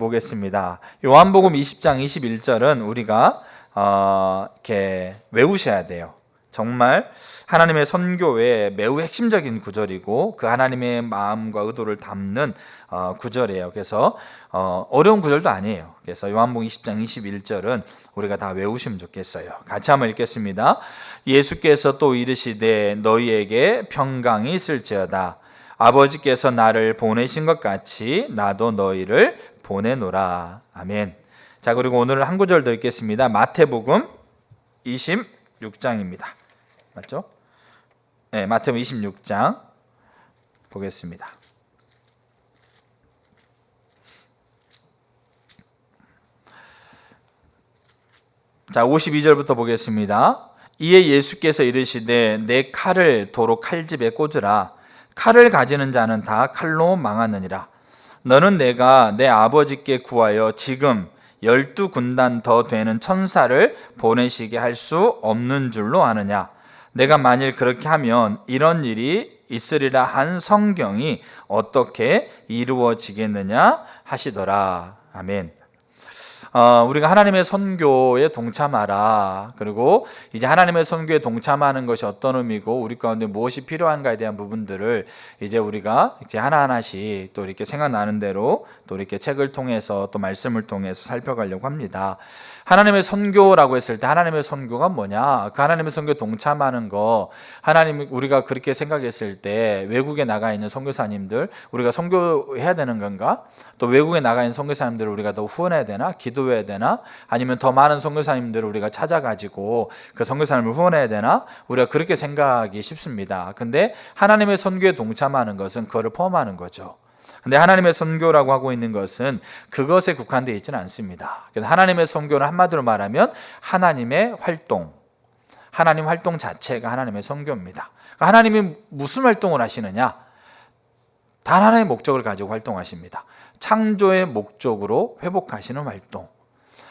보겠습니다. 요한복음 20장 21절은 우리가 이렇게 외우셔야 돼요. 정말 하나님의 선교의 매우 핵심적인 구절이고 그 하나님의 마음과 의도를 담는 구절이에요. 그래서 어려운 구절도 아니에요. 그래서 요한복음 20장 21절은 우리가 다 외우시면 좋겠어요. 같이 한번 읽겠습니다. 예수께서 또 이르시되 너희에게 평강이 있을지어다. 아버지께서 나를 보내신 것 같이 나도 너희를 보내노라. 아멘. 자, 그리고 오늘 한 구절 더 읽겠습니다. 마태복음 26장입니다. 맞죠? 네, 마태복음 26장 보겠습니다. 자, 52절부터 보겠습니다. 이에 예수께서 이르시되 내 칼을 도로 칼집에 꽂으라. 칼을 가지는 자는 다 칼로 망하느니라. 너는 내가 내 아버지께 구하여 지금 12군단 더 되는 천사를 보내시게 할 수 없는 줄로 아느냐. 내가 만일 그렇게 하면 이런 일이 있으리라 한 성경이 어떻게 이루어지겠느냐 하시더라. 아멘. 우리가 하나님의 선교에 동참하라. 그리고 이제 하나님의 선교에 동참하는 것이 어떤 의미고 우리 가운데 무엇이 필요한가에 대한 부분들을 이제 우리가 이제 하나하나씩 또 이렇게 생각나는 대로 또 이렇게 책을 통해서 또 말씀을 통해서 살펴가려고 합니다. 하나님의 선교라고 했을 때 하나님의 선교가 뭐냐? 그 하나님의 선교에 동참하는 거, 하나님 우리가 그렇게 생각했을 때 외국에 나가 있는 선교사님들 우리가 선교해야 되는 건가? 또 외국에 나가 있는 선교사님들을 우리가 더 후원해야 되나? 기도해야 되나? 아니면 더 많은 선교사님들을 우리가 찾아가지고 그 선교사님을 후원해야 되나? 우리가 그렇게 생각하기 쉽습니다. 근데 하나님의 선교에 동참하는 것은 그거를 포함하는 거죠. 근데 하나님의 선교라고 하고 있는 것은 그것에 국한되어 있지는 않습니다. 그래서 하나님의 선교는 한마디로 말하면 하나님의 활동, 하나님 활동 자체가 하나님의 선교입니다. 그러니까 하나님이 무슨 활동을 하시느냐? 단 하나의 목적을 가지고 활동하십니다. 창조의 목적으로 회복하시는 활동.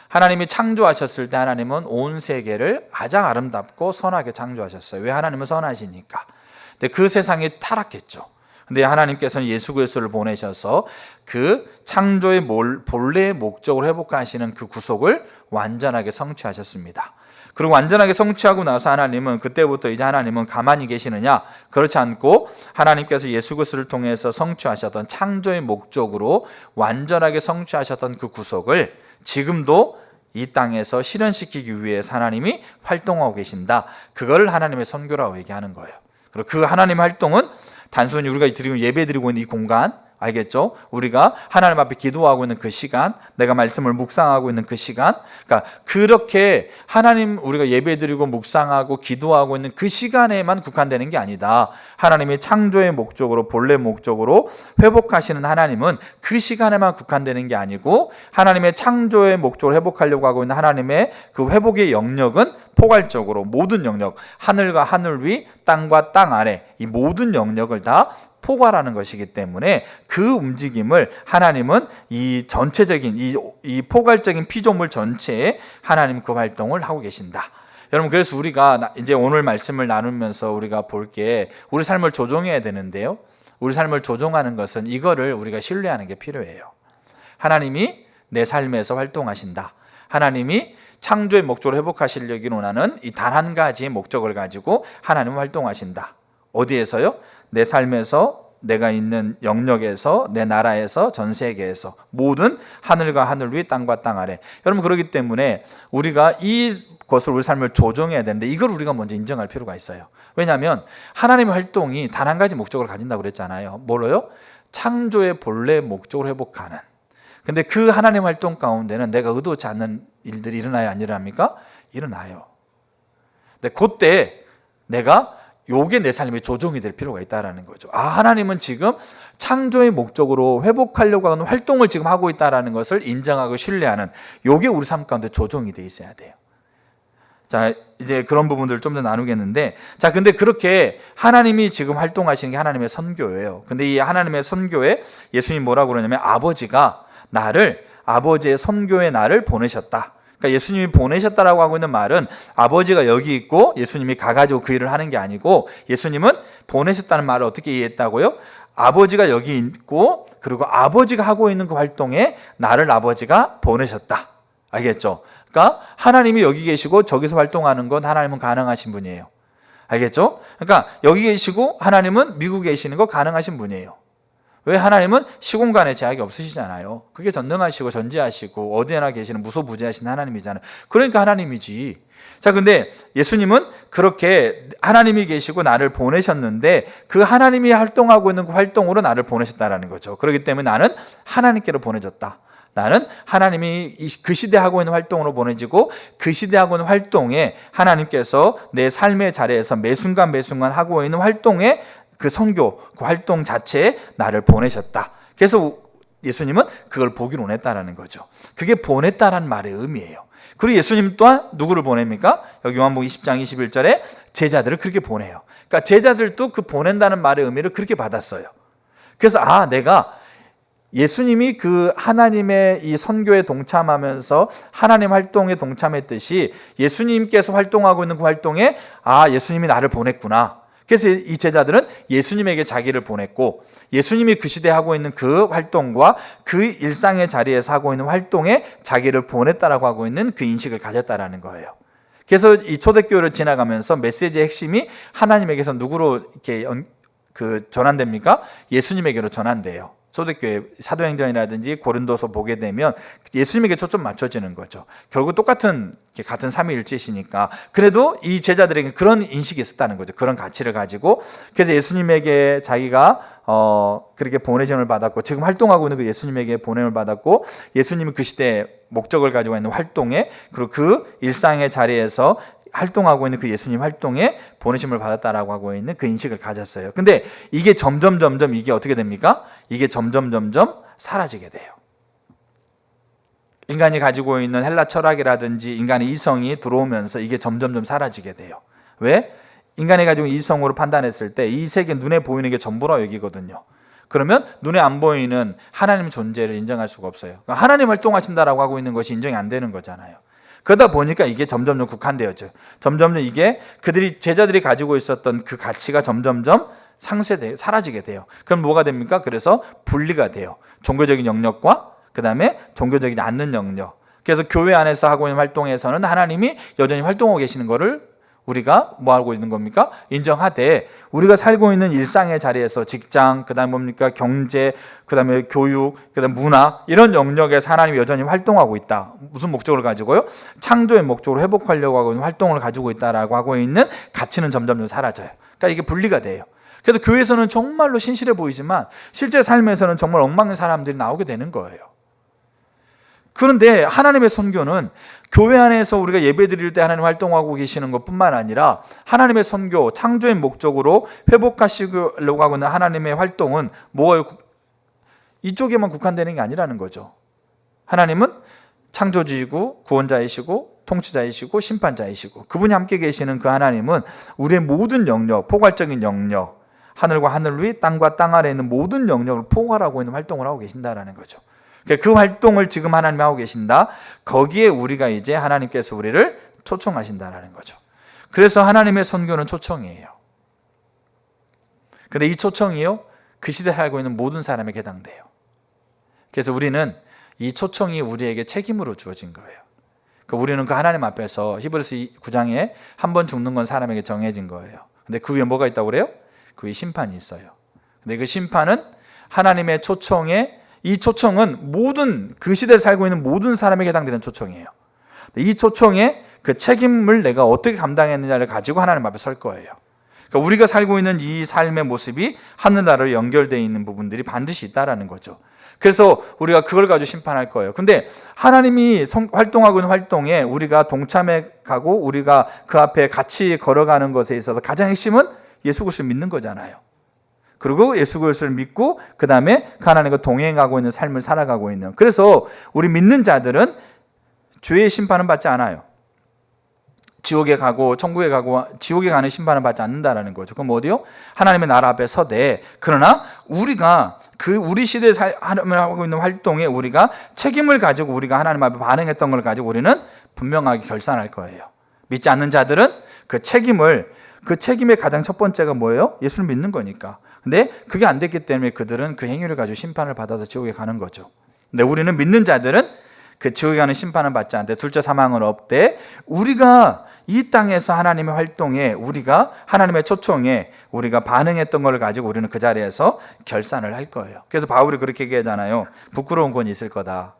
하나님이 창조하셨을 때 하나님은 온 세계를 가장 아름답고 선하게 창조하셨어요. 왜? 하나님은 선하시니까. 근데 그 세상이 타락했죠. 근데 하나님께서는 예수 그리스도를 보내셔서 그 창조의 본래의 목적을 회복하시는 그 구속을 완전하게 성취하셨습니다. 그리고 완전하게 성취하고 나서 하나님은 그때부터 이제 하나님은 가만히 계시느냐? 그렇지 않고 하나님께서 예수 그리스도를 통해서 성취하셨던 창조의 목적으로 완전하게 성취하셨던 그 구속을 지금도 이 땅에서 실현시키기 위해서 하나님이 활동하고 계신다. 그걸 하나님의 선교라고 얘기하는 거예요. 그리고 그 하나님의 활동은 단순히 우리가 예배 드리고 있는 이 공간, 알겠죠? 우리가 하나님 앞에 기도하고 있는 그 시간, 내가 말씀을 묵상하고 있는 그 시간, 그러니까 그렇게 하나님 우리가 예배 드리고 묵상하고 기도하고 있는 그 시간에만 국한되는 게 아니다. 하나님의 창조의 목적으로 본래 목적으로 회복하시는 하나님은 그 시간에만 국한되는 게 아니고 하나님의 창조의 목적으로 회복하려고 하고 있는 하나님의 그 회복의 영역은 포괄적으로 모든 영역, 하늘과 하늘 위, 땅과 땅 아래 이 모든 영역을 다 포괄하는 것이기 때문에 그 움직임을 하나님은 이 전체적인 이 포괄적인 피조물 전체에 하나님 그 활동을 하고 계신다. 여러분, 그래서 우리가 이제 오늘 말씀을 나누면서 우리가 볼 게 우리 삶을 조종해야 되는데요. 우리 삶을 조종하는 것은 이거를 우리가 신뢰하는 게 필요해요. 하나님이 내 삶에서 활동하신다. 하나님이 창조의 목적으로 회복하시려고 원하는 이 단 한 가지의 목적을 가지고 하나님은 활동하신다. 어디에서요? 내 삶에서, 내가 있는 영역에서, 내 나라에서, 전 세계에서 모든 하늘과 하늘 위, 땅과 땅 아래. 여러분, 그렇기 때문에 우리가 이것을 우리 삶을 조정해야 되는데 이걸 우리가 먼저 인정할 필요가 있어요. 왜냐하면 하나님의 활동이 단 한 가지 목적을 가진다고 그랬잖아요. 뭐로요? 창조의 본래 목적을 회복하는. 근데 그 하나님 활동 가운데는 내가 의도치 않는 일들이 일어나요, 안 일어납니까? 일어나요. 근데 그때 내가 요게 내 삶의 조정이 될 필요가 있다는 거죠. 하나님은 지금 창조의 목적으로 회복하려고 하는 활동을 지금 하고 있다는 것을 인정하고 신뢰하는 요게 우리 삶 가운데 조정이 돼 있어야 돼요. 자, 이제 그런 부분들을 좀 더 나누겠는데, 자, 근데 그렇게 하나님이 지금 활동하시는 게 하나님의 선교예요. 근데 이 하나님의 선교에 예수님 뭐라고 그러냐면 아버지가 아버지의 선교의 나를 보내셨다. 그러니까 예수님이 보내셨다라고 하고 있는 말은 아버지가 여기 있고 예수님이 가가지고 그 일을 하는 게 아니고, 예수님은 보내셨다는 말을 어떻게 이해했다고요? 아버지가 여기 있고 그리고 아버지가 하고 있는 그 활동에 나를 아버지가 보내셨다. 알겠죠? 그러니까 하나님이 여기 계시고 저기서 활동하는 건 하나님은 가능하신 분이에요. 알겠죠? 그러니까 여기 계시고 하나님은 미국에 계시는 거 가능하신 분이에요. 왜? 하나님은 시공간에 제약이 없으시잖아요. 그게 전능하시고 전지하시고 어디에나 계시는 무소부재하신 하나님이잖아요. 그러니까 하나님이지. 자, 근데 예수님은 그렇게 하나님이 계시고 나를 보내셨는데 그 하나님이 활동하고 있는 그 활동으로 나를 보내셨다라는 거죠. 그렇기 때문에 나는 하나님께로 보내졌다. 나는 하나님이 그 시대 하고 있는 활동으로 보내지고 그 시대 하고 있는 활동에 하나님께서 내 삶의 자리에서 매 순간 매 순간 하고 있는 활동에 그 선교, 그 활동 자체에 나를 보내셨다. 그래서 예수님은 그걸 보기로 원했다라는 거죠. 그게 보냈다라는 말의 의미예요. 그리고 예수님 또한 누구를 보냅니까? 여기 요한복음 20장 21절에 제자들을 그렇게 보내요. 그러니까 제자들도 그 보낸다는 말의 의미를 그렇게 받았어요. 그래서 내가 예수님이 그 하나님의 이 선교에 동참하면서 하나님 활동에 동참했듯이 예수님께서 활동하고 있는 그 활동에 예수님이 나를 보냈구나. 그래서 이 제자들은 예수님에게 자기를 보냈고 예수님이 그 시대에 하고 있는 그 활동과 그 일상의 자리에서 하고 있는 활동에 자기를 보냈다라고 하고 있는 그 인식을 가졌다라는 거예요. 그래서 이 초대교회를 지나가면서 메시지의 핵심이 하나님에게서 누구로 이렇게 전환됩니까? 예수님에게로 전환돼요. 초대교회 사도행전이라든지 고린도서 보게 되면 예수님에게 초점 맞춰지는 거죠. 결국 같은 삼위일체시니까. 그래도 이 제자들에게 그런 인식이 있었다는 거죠. 그런 가치를 가지고. 그래서 예수님에게 자기가 그렇게 보내심을 받았고 지금 활동하고 있는 그 예수님에게 보냄을 받았고 예수님이 그 시대에 목적을 가지고 있는 활동에 그리고 그 일상의 자리에서 활동하고 있는 그 예수님 활동에 보내심을 받았다라고 하고 있는 그 인식을 가졌어요. 근데 이게 점점 이게 어떻게 됩니까? 이게 점점 사라지게 돼요. 인간이 가지고 있는 헬라 철학이라든지 인간의 이성이 들어오면서 이게 점점 사라지게 돼요. 왜? 인간이 가지고 이성으로 판단했을 때 이 세계 눈에 보이는 게 전부라 여기거든요. 그러면 눈에 안 보이는 하나님의 존재를 인정할 수가 없어요. 그러니까 하나님 활동하신다라고 하고 있는 것이 인정이 안 되는 거잖아요. 그러다 보니까 이게 점점 국한되어져요. 점점 이게 제자들이 가지고 있었던 그 가치가 점점 사라지게 돼요. 그럼 뭐가 됩니까? 그래서 분리가 돼요. 종교적인 영역과 그 다음에 종교적이지 않는 영역. 그래서 교회 안에서 하고 있는 활동에서는 하나님이 여전히 활동하고 계시는 것을 우리가 뭐 하고 있는 겁니까? 인정하되 우리가 살고 있는 일상의 자리에서 직장, 그 다음에 뭡니까? 경제, 그 다음에 교육, 그 다음에 문화 이런 영역에서 하나님이 여전히 활동하고 있다. 무슨 목적을 가지고요? 창조의 목적으로 회복하려고 하고 있는 활동을 가지고 있다라고 하고 있는 가치는 점점 사라져요. 그러니까 이게 분리가 돼요. 그래서 교회에서는 정말로 신실해 보이지만 실제 삶에서는 정말 엉망인 사람들이 나오게 되는 거예요. 그런데 하나님의 선교는 교회 안에서 우리가 예배 드릴 때 하나님 활동하고 계시는 것뿐만 아니라 하나님의 선교, 창조의 목적으로 회복하시려고 하고 있는 하나님의 활동은 뭐예요? 이쪽에만 국한되는 게 아니라는 거죠. 하나님은 창조주이고 구원자이시고 통치자이시고 심판자이시고 그분이 함께 계시는 그 하나님은 우리의 모든 영역, 포괄적인 영역, 하늘과 하늘 위, 땅과 땅 아래에 있는 모든 영역을 포괄하고 있는 활동을 하고 계신다라는 거죠. 그 활동을 지금 하나님이 하고 계신다. 거기에 우리가 이제 하나님께서 우리를 초청하신다라는 거죠. 그래서 하나님의 선교는 초청이에요. 근데 이 초청이요, 그 시대에 살고 있는 모든 사람에게 해당돼요. 그래서 우리는 이 초청이 우리에게 책임으로 주어진 거예요. 우리는 그 하나님 앞에서 히브리서 9장에 한 번 죽는 건 사람에게 정해진 거예요. 근데 그 위에 뭐가 있다고 그래요? 그 위에 심판이 있어요. 근데 그 심판은 하나님의 초청에, 이 초청은 모든 그 시대를 살고 있는 모든 사람에게 해당되는 초청이에요. 이 초청에 그 책임을 내가 어떻게 감당했느냐를 가지고 하나님 앞에 설 거예요. 그러니까 우리가 살고 있는 이 삶의 모습이 하늘나라로 연결되어 있는 부분들이 반드시 있다라는 거죠. 그래서 우리가 그걸 가지고 심판할 거예요. 근데 하나님이 활동하고 있는 활동에 우리가 동참해 가고 우리가 그 앞에 같이 걸어가는 것에 있어서 가장 핵심은 예수 그리스도를 믿는 거잖아요. 그리고 예수 그리스도를 믿고 그 다음에 그 하나님과 동행하고 있는 삶을 살아가고 있는. 그래서 우리 믿는 자들은 죄의 심판은 받지 않아요. 지옥에 가고 천국에 가고 지옥에 가는 심판을 받지 않는다라는 거죠. 그럼 어디요? 하나님의 나라 앞에 서되, 그러나 우리가 우리 시대에 하고 있는 활동에 우리가 책임을 가지고 우리가 하나님 앞에 반응했던 걸 가지고 우리는 분명하게 결산할 거예요. 믿지 않는 자들은 그 책임의 가장 첫 번째가 뭐예요? 예수를 믿는 거니까. 근데 그게 안 됐기 때문에 그들은 그 행위를 가지고 심판을 받아서 지옥에 가는 거죠. 근데 우리는 믿는 자들은 그 지옥에 가는 심판은 받지 않되 둘째 사망은 없되, 우리가 이 땅에서 하나님의 활동에, 우리가 하나님의 초청에 우리가 반응했던 걸 가지고 우리는 그 자리에서 결산을 할 거예요. 그래서 바울이 그렇게 얘기하잖아요. 부끄러운 건 있을 거다.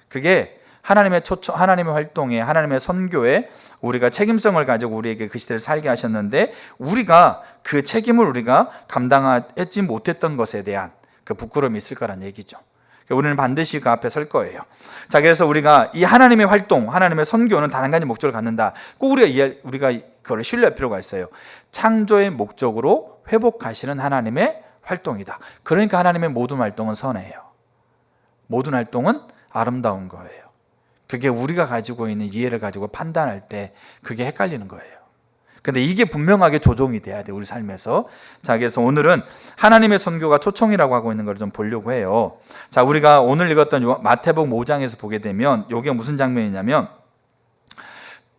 그게 하나님의 초청, 하나님의 활동에, 하나님의 선교에 우리가 책임성을 가지고 우리에게 그 시대를 살게 하셨는데, 우리가 그 책임을 우리가 감당하지 못했던 것에 대한 그 부끄러움이 있을 거란 얘기죠. 우리는 반드시 그 앞에 설 거예요. 자, 그래서 우리가 이 하나님의 활동, 하나님의 선교는 단 한 가지 목적을 갖는다. 꼭 우리가 그걸 신뢰할 필요가 있어요. 창조의 목적으로 회복하시는 하나님의 활동이다. 그러니까 하나님의 모든 활동은 선해요. 모든 활동은 아름다운 거예요. 그게 우리가 가지고 있는 이해를 가지고 판단할 때 그게 헷갈리는 거예요. 근데 이게 분명하게 조정이 돼야 돼, 우리 삶에서. 자, 그래서 오늘은 하나님의 선교가 초청이라고 하고 있는 걸 좀 보려고 해요. 자, 우리가 오늘 읽었던 마태복음 5장에서 보게 되면 이게 무슨 장면이냐면,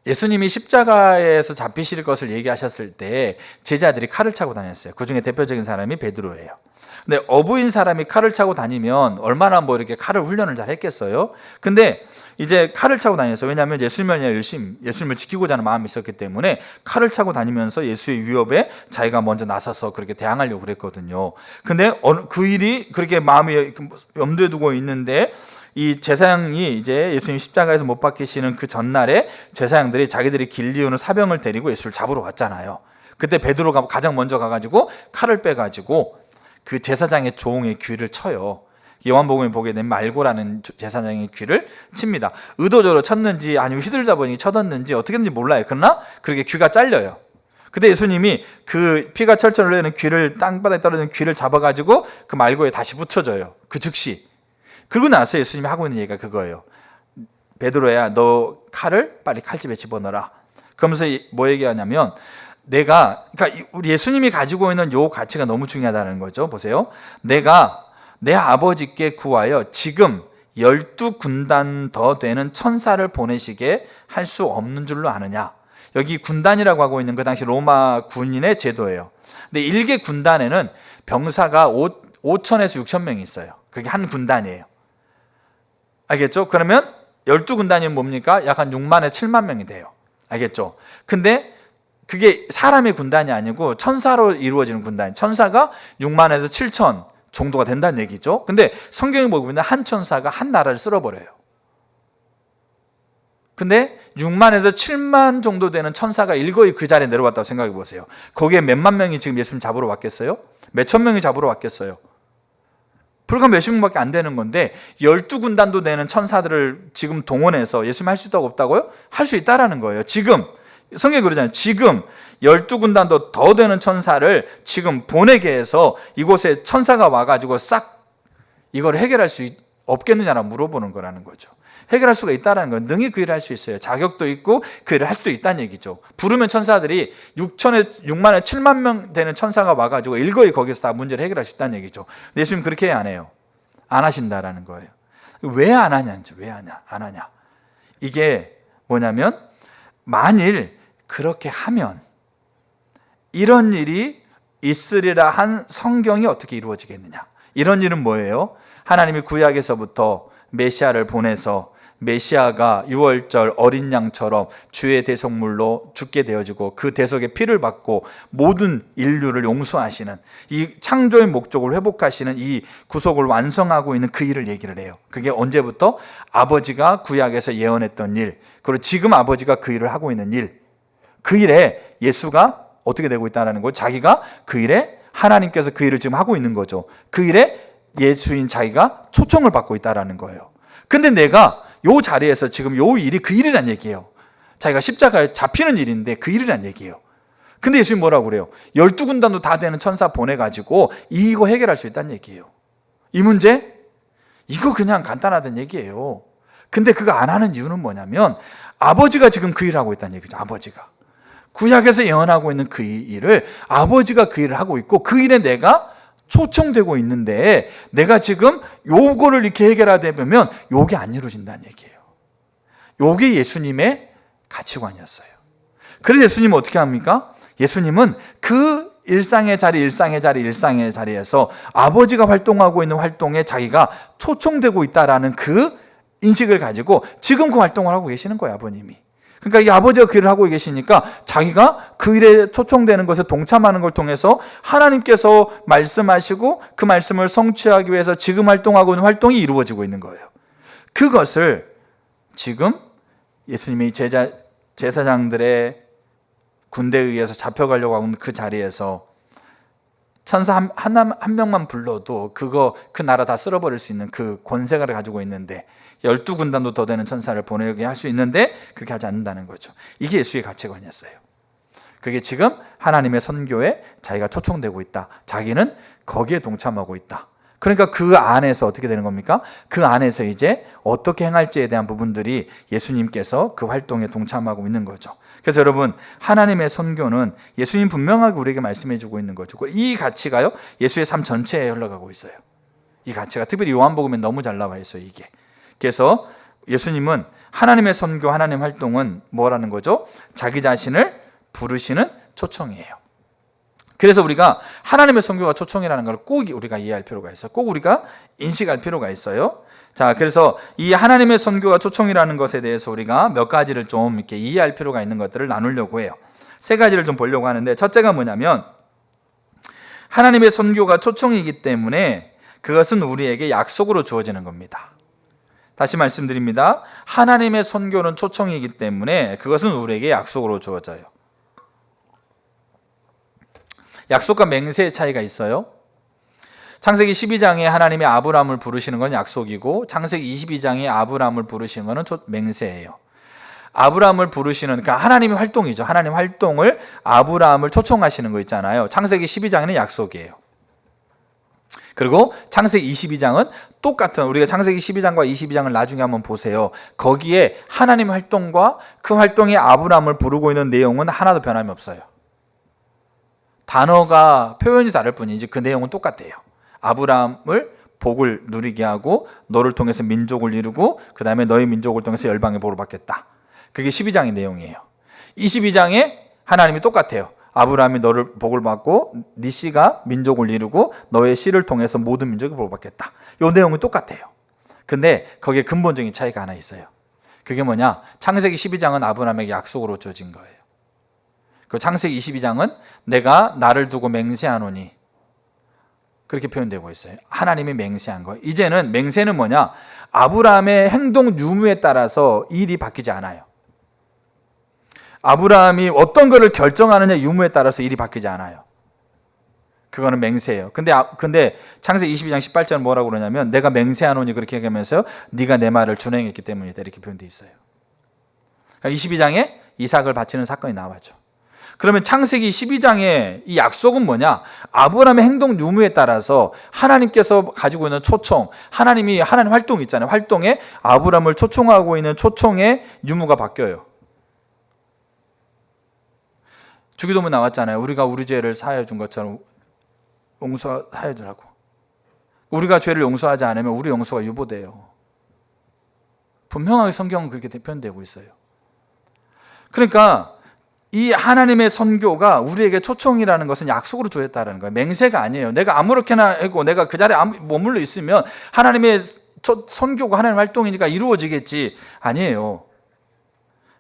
예수님이 십자가에서 잡히실 것을 얘기하셨을 때 제자들이 칼을 차고 다녔어요. 그 중에 대표적인 사람이 베드로예요. 근데 어부인 사람이 칼을 차고 다니면 얼마나 이렇게 칼을 훈련을 잘 했겠어요? 근데 이제 칼을 차고 다녔어요. 왜냐하면 예수님을 열심히, 예수님을 지키고자 하는 마음이 있었기 때문에 칼을 차고 다니면서 예수의 위협에 자기가 먼저 나서서 그렇게 대항하려고 그랬거든요. 근데 그 일이 그렇게 마음에 염두에 두고 있는데, 이 제사장이 이제 예수님 십자가에서 못 박히시는 그 전날에 제사장들이 자기들이 길리오는 사병을 데리고 예수를 잡으러 왔잖아요. 그때 베드로가 가장 먼저 가가지고 칼을 빼가지고 그 제사장의 종의 귀를 쳐요. 요한복음에 보게 되면 말고라는 제사장의 귀를 칩니다. 의도적으로 쳤는지 아니면 휘둘다 보니 쳐졌는지 어떻게든지 몰라요. 그러나 그렇게 귀가 잘려요. 근데 예수님이 그 피가 철철 흘리는 귀를, 땅바닥에 떨어지는 귀를 잡아가지고 그 말고에 다시 붙여줘요. 그 즉시. 그러고 나서 예수님이 하고 있는 얘기가 그거예요. 베드로야, 너 칼을 빨리 칼집에 집어넣어라. 그러면서 뭐 얘기하냐면, 그러니까 우리 예수님이 가지고 있는 요 가치가 너무 중요하다는 거죠. 보세요. 내가 내 아버지께 구하여 지금 12군단 더 되는 천사를 보내시게 할 수 없는 줄로 아느냐. 여기 군단이라고 하고 있는 그 당시 로마 군인의 제도예요. 근데 일개 군단에는 병사가 5천에서 6천 명이 있어요. 그게 한 군단이에요. 알겠죠? 그러면 12군단이면 뭡니까? 약 한 6만에 7만 명이 돼요. 알겠죠? 근데 그게 사람의 군단이 아니고 천사로 이루어지는 군단. 천사가 6만에서 7천 정도가 된다는 얘기죠. 근데 성경에 보면 한 천사가 한 나라를 쓸어버려요. 근데 6만에서 7만 정도 되는 천사가 일거이 그 자리에 내려왔다고 생각해 보세요. 거기에 몇만 명이 지금 예수님 잡으러 왔겠어요? 몇천 명이 잡으러 왔겠어요? 불과 몇십 명밖에 안 되는 건데 12군단도 되는 천사들을 지금 동원해서 예수님 할 수 있다고 없다고요? 할 수 있다라는 거예요. 지금 성경이 그러잖아요. 지금 12군단도 더 되는 천사를 지금 보내게 해서 이곳에 천사가 와가지고 싹 이걸 해결할 수 없겠느냐라고 물어보는 거라는 거죠. 해결할 수가 있다는 건 능히 그 일을 할 수 있어요. 자격도 있고 그 일을 할 수도 있다는 얘기죠. 부르면 천사들이 6만에 7만 명 되는 천사가 와가지고 일거이 거기서 다 문제를 해결할 수 있다는 얘기죠. 근데 예수님 그렇게 안 해요. 안 하신다라는 거예요. 왜 안 하냐는지, 왜 안 하냐. 이게 뭐냐면, 만일 그렇게 하면 이런 일이 있으리라 한 성경이 어떻게 이루어지겠느냐. 이런 일은 뭐예요? 하나님이 구약에서부터 메시아를 보내서 메시아가 유월절 어린 양처럼 주의 대속물로 죽게 되어지고 그 대속의 피를 받고 모든 인류를 용서하시는, 이 창조의 목적을 회복하시는 이 구속을 완성하고 있는 그 일을 얘기를 해요. 그게 언제부터? 아버지가 구약에서 예언했던 일, 그리고 지금 아버지가 그 일을 하고 있는 일, 그 일에 예수가 어떻게 되고 있다는 거죠. 자기가 그 일에, 하나님께서 그 일을 지금 하고 있는 거죠. 그 일에 예수인 자기가 초청을 받고 있다는 거예요. 근데 내가 요 자리에서 지금 요 일이 그 일이란 얘기예요. 자기가 십자가에 잡히는 일인데 그 일이란 얘기예요. 근데 예수님 뭐라고 그래요? 12군단도 다 되는 천사 보내가지고 이거 해결할 수 있다는 얘기예요. 이 문제? 이거 그냥 간단하다는 얘기예요. 근데 그거 안 하는 이유는 뭐냐면 아버지가 지금 그 일을 하고 있다는 얘기죠. 아버지가. 구약에서 예언하고 있는 그 일을 아버지가 그 일을 하고 있고 그 일에 내가 초청되고 있는데 내가 지금 요거를 이렇게 해결하다 보면 요게 안 이루어진다는 얘기예요. 요게 예수님의 가치관이었어요. 그래서 예수님은 어떻게 합니까? 예수님은 그 일상의 자리에서 아버지가 활동하고 있는 활동에 자기가 초청되고 있다라는 그 인식을 가지고 지금 그 활동을 하고 계시는 거예요, 아버님이. 그러니까 이 아버지가 그 일을 하고 계시니까 자기가 그 일에 초청되는 것에 동참하는 걸 통해서 하나님께서 말씀하시고 그 말씀을 성취하기 위해서 지금 활동하고 있는 활동이 이루어지고 있는 거예요. 그것을 지금 예수님이 제사장들의 군대에 의해서 잡혀가려고 하는 그 자리에서 천사 한 명만 불러도 그 나라 다 쓸어버릴 수 있는 그 권세가 가지고 있는데 12군단도 더 되는 천사를 보내게 할 수 있는데 그렇게 하지 않는다는 거죠. 이게 예수의 가치관이었어요. 그게 지금 하나님의 선교에 자기가 초청되고 있다. 자기는 거기에 동참하고 있다. 그러니까 그 안에서 어떻게 되는 겁니까? 그 안에서 이제 어떻게 행할지에 대한 부분들이 예수님께서 그 활동에 동참하고 있는 거죠. 그래서 여러분, 하나님의 선교는 예수님 분명하게 우리에게 말씀해 주고 있는 거죠. 이 가치가요, 예수의 삶 전체에 흘러가고 있어요. 이 가치가 특별히 요한복음에 너무 잘 나와 있어요, 이게. 그래서 예수님은 하나님의 선교, 하나님 활동은 뭐라는 거죠? 자기 자신을 부르시는 초청이에요. 그래서 우리가 하나님의 선교가 초청이라는 걸 꼭 우리가 이해할 필요가 있어요. 꼭 우리가 인식할 필요가 있어요. 자, 그래서 이 하나님의 선교가 초청이라는 것에 대해서 우리가 몇 가지를 좀 이렇게 이해할 필요가 있는 것들을 나누려고 해요. 세 가지를 좀 보려고 하는데, 첫째가 뭐냐면 하나님의 선교가 초청이기 때문에 그것은 우리에게 약속으로 주어지는 겁니다. 다시 말씀드립니다. 하나님의 선교는 초청이기 때문에 그것은 우리에게 약속으로 주어져요. 약속과 맹세의 차이가 있어요. 창세기 12장에 하나님이 아브라함을 부르시는 건 약속이고 창세기 22장에 아브라함을 부르시는 건 맹세예요. 아브라함을 부르시는, 그러니까 하나님의 활동이죠. 하나님 활동을 아브라함을 초청하시는 거 있잖아요. 창세기 12장에는 약속이에요. 그리고 창세기 22장은 똑같은, 우리가 창세기 12장과 22장을 나중에 한번 보세요. 거기에 하나님 활동과 그 활동에 아브라함을 부르고 있는 내용은 하나도 변함이 없어요. 단어가 표현이 다를 뿐이지 그 내용은 똑같아요. 아브라함을 복을 누리게 하고 너를 통해서 민족을 이루고 그 다음에 너희 민족을 통해서 열방의 복을 받겠다. 그게 12장의 내용이에요. 22장에 하나님이 똑같아요. 아브라함이 너를 복을 받고 네 씨가 민족을 이루고 너의 씨를 통해서 모든 민족이 복을 받겠다. 이 내용은 똑같아요. 근데 거기에 근본적인 차이가 하나 있어요. 그게 뭐냐? 창세기 12장은 아브라함에게 약속으로 주어진 거예요. 그 창세기 22장은 내가 나를 두고 맹세하노니, 그렇게 표현되고 있어요. 하나님이 맹세한 거예요. 이제는 맹세는 뭐냐? 아브라함의 행동 유무에 따라서 일이 바뀌지 않아요. 아브라함이 어떤 것을 결정하느냐 유무에 따라서 일이 바뀌지 않아요. 그거는 맹세예요. 근데 창세기 22장 18절은 뭐라고 그러냐면 내가 맹세하노니 그렇게 얘기하면서 네가 내 말을 준행했기 때문이다, 이렇게 표현되어 있어요. 그러니까 22장에 이삭을 바치는 사건이 나와죠. 그러면 창세기 12장의 이 약속은 뭐냐? 아브라함의 행동 유무에 따라서 하나님께서 가지고 있는 초청, 하나님 활동 있잖아요. 활동에 아브라함을 초청하고 있는 초청의 유무가 바뀌어요. 주기도문 나왔잖아요. 우리가 우리 죄를 사하여 준 것처럼 용서하여 주라고. 우리가 죄를 용서하지 않으면 우리 용서가 유보돼요. 분명하게 성경은 그렇게 표현되고 있어요. 그러니까 이 하나님의 선교가 우리에게 초청이라는 것은 약속으로 주었다는 거예요. 맹세가 아니에요. 내가 아무렇게나 하고 내가 그 자리에 머물러 있으면 하나님의 선교가 하나님의 활동이니까 이루어지겠지. 아니에요.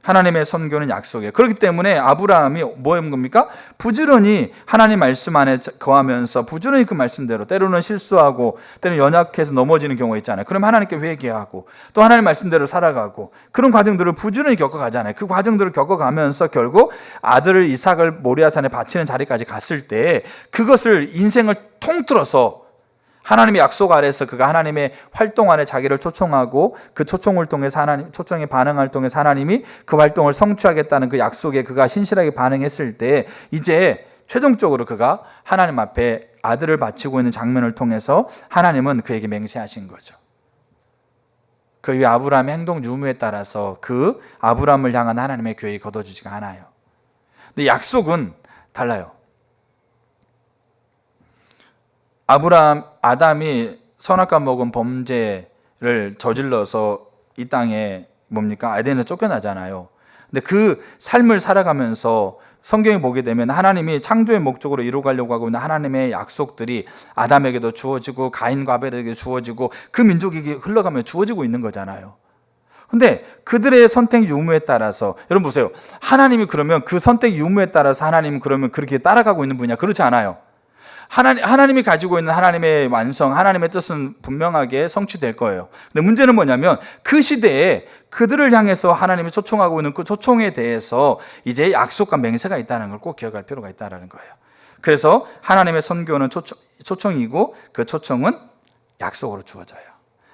하나님의 선교는 약속이에요. 그렇기 때문에 아브라함이 뭐인 겁니까? 부지런히 하나님 말씀 안에 거하면서 부지런히 그 말씀대로, 때로는 실수하고 때로는 연약해서 넘어지는 경우가 있잖아요. 그러면 하나님께 회개하고 또 하나님 말씀대로 살아가고 그런 과정들을 부지런히 겪어가잖아요. 그 과정들을 겪어가면서 결국 아들을 이삭을 모리아산에 바치는 자리까지 갔을 때 그것을 인생을 통틀어서 하나님의 약속 아래서 그가 하나님의 활동 안에 자기를 초청하고 그 초청을 통해서 초청에 반응을 통해서 하나님이 그 활동을 성취하겠다는 그 약속에 그가 신실하게 반응했을 때 이제 최종적으로 그가 하나님 앞에 아들을 바치고 있는 장면을 통해서 하나님은 그에게 맹세하신 거죠. 그 위에 아브라함의 행동 유무에 따라서 그 아브라함을 향한 하나님의 계획이 거둬지지가 않아요. 근데 약속은 달라요. 아담이 선악과 먹은 범죄를 저질러서 이 땅에 뭡니까? 에덴에서 쫓겨나잖아요. 근데 그 삶을 살아가면서 성경에 보게 되면 하나님이 창조의 목적으로 이루어가려고 하고 있는 하나님의 약속들이 아담에게도 주어지고 가인과 아벨에게 주어지고 그 민족에게 흘러가며 주어지고 있는 거잖아요. 근데 그들의 선택 유무에 따라서, 여러분 보세요. 하나님이 그러면 그 선택 유무에 따라서 하나님은 그러면 그렇게 따라가고 있는 분이냐? 그렇지 않아요. 하나님이 가지고 있는 하나님의 완성, 하나님의 뜻은 분명하게 성취될 거예요. 근데 문제는 뭐냐면 그 시대에 그들을 향해서 하나님이 초청하고 있는 그 초청에 대해서 이제 약속과 맹세가 있다는 걸 꼭 기억할 필요가 있다는 거예요. 그래서 하나님의 선교는 초청이고 그 초청은 약속으로 주어져요.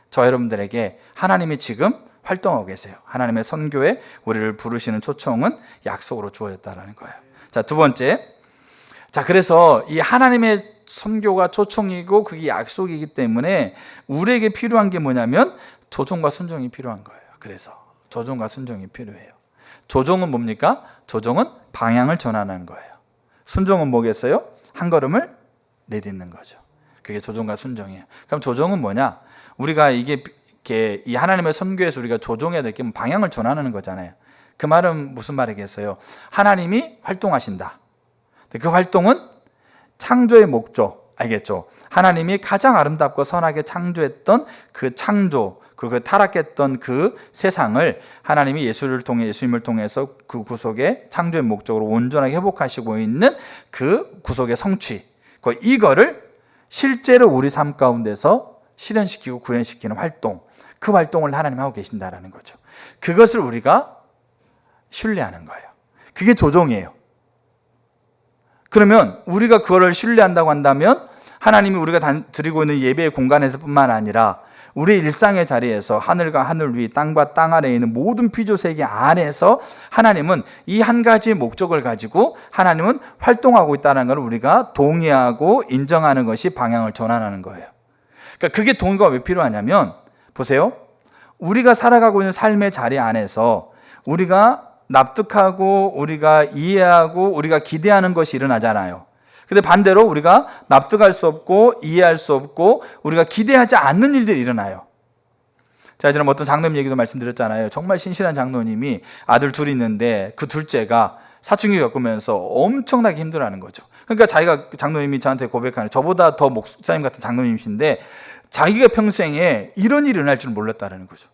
저 여러분들에게 하나님이 지금 활동하고 계세요. 하나님의 선교에 우리를 부르시는 초청은 약속으로 주어졌다는 거예요. 자, 두 번째. 자, 그래서 이 하나님의 선교가 초청이고 그게 약속이기 때문에 우리에게 필요한 게 뭐냐면 조종과 순종이 필요한 거예요. 그래서 조종과 순종이 필요해요. 조종은 뭡니까? 조종은 방향을 전하는 거예요. 순종은 뭐겠어요? 한 걸음을 내딛는 거죠. 그게 조종과 순종이에요. 그럼 조종은 뭐냐? 우리가 이 하나님의 선교에서 우리가 조종해야 될 게 방향을 전하는 거잖아요. 그 말은 무슨 말이겠어요? 하나님이 활동하신다. 그 활동은 창조의 목적, 알겠죠? 하나님이 가장 아름답고 선하게 창조했던 그 창조, 그 타락했던 그 세상을 하나님이 예수님을 통해서 그 구속의 창조의 목적으로 온전하게 회복하시고 있는 그 구속의 성취, 이거를 실제로 우리 삶 가운데서 실현시키고 구현시키는 활동, 그 활동을 하나님 하고 계신다라는 거죠. 그것을 우리가 신뢰하는 거예요. 그게 조종이에요. 그러면 우리가 그거를 신뢰한다고 한다면 하나님이 우리가 드리고 있는 예배의 공간에서뿐만 아니라 우리 일상의 자리에서 하늘과 하늘 위, 땅과 땅 아래에 있는 모든 피조세계 안에서 하나님은 이 한 가지의 목적을 가지고 하나님은 활동하고 있다는 걸 우리가 동의하고 인정하는 것이 방향을 전환하는 거예요. 그러니까 그게 동의가 왜 필요하냐면, 보세요. 우리가 살아가고 있는 삶의 자리 안에서 우리가 납득하고 우리가 이해하고 우리가 기대하는 것이 일어나잖아요. 근데 반대로 우리가 납득할 수 없고 이해할 수 없고 우리가 기대하지 않는 일들이 일어나요. 제가 지금 어떤 장로님 얘기도 말씀드렸잖아요. 정말 신실한 장로님이 아들 둘이 있는데 그 둘째가 사춘기 겪으면서 엄청나게 힘들어하는 거죠. 그러니까 자기가, 장로님이 저한테 고백하는, 저보다 더 목사님 같은 장로님이신데 자기가 평생에 이런 일이 일어날 줄 몰랐다는 거죠.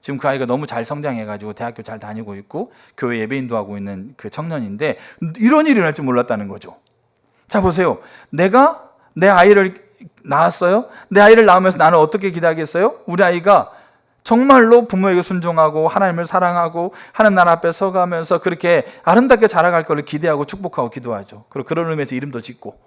지금 그 아이가 너무 잘 성장해가지고 대학교 잘 다니고 있고 교회 예배인도 하고 있는 그 청년인데 이런 일이 일어날 줄 몰랐다는 거죠. 자, 보세요. 내가 내 아이를 낳았어요. 내 아이를 낳으면서 나는 어떻게 기대하겠어요? 우리 아이가 정말로 부모에게 순종하고 하나님을 사랑하고 하는 나라 앞에 서가면서 그렇게 아름답게 자라갈 것을 기대하고 축복하고 기도하죠. 그리고 그런 의미에서 이름도 짓고.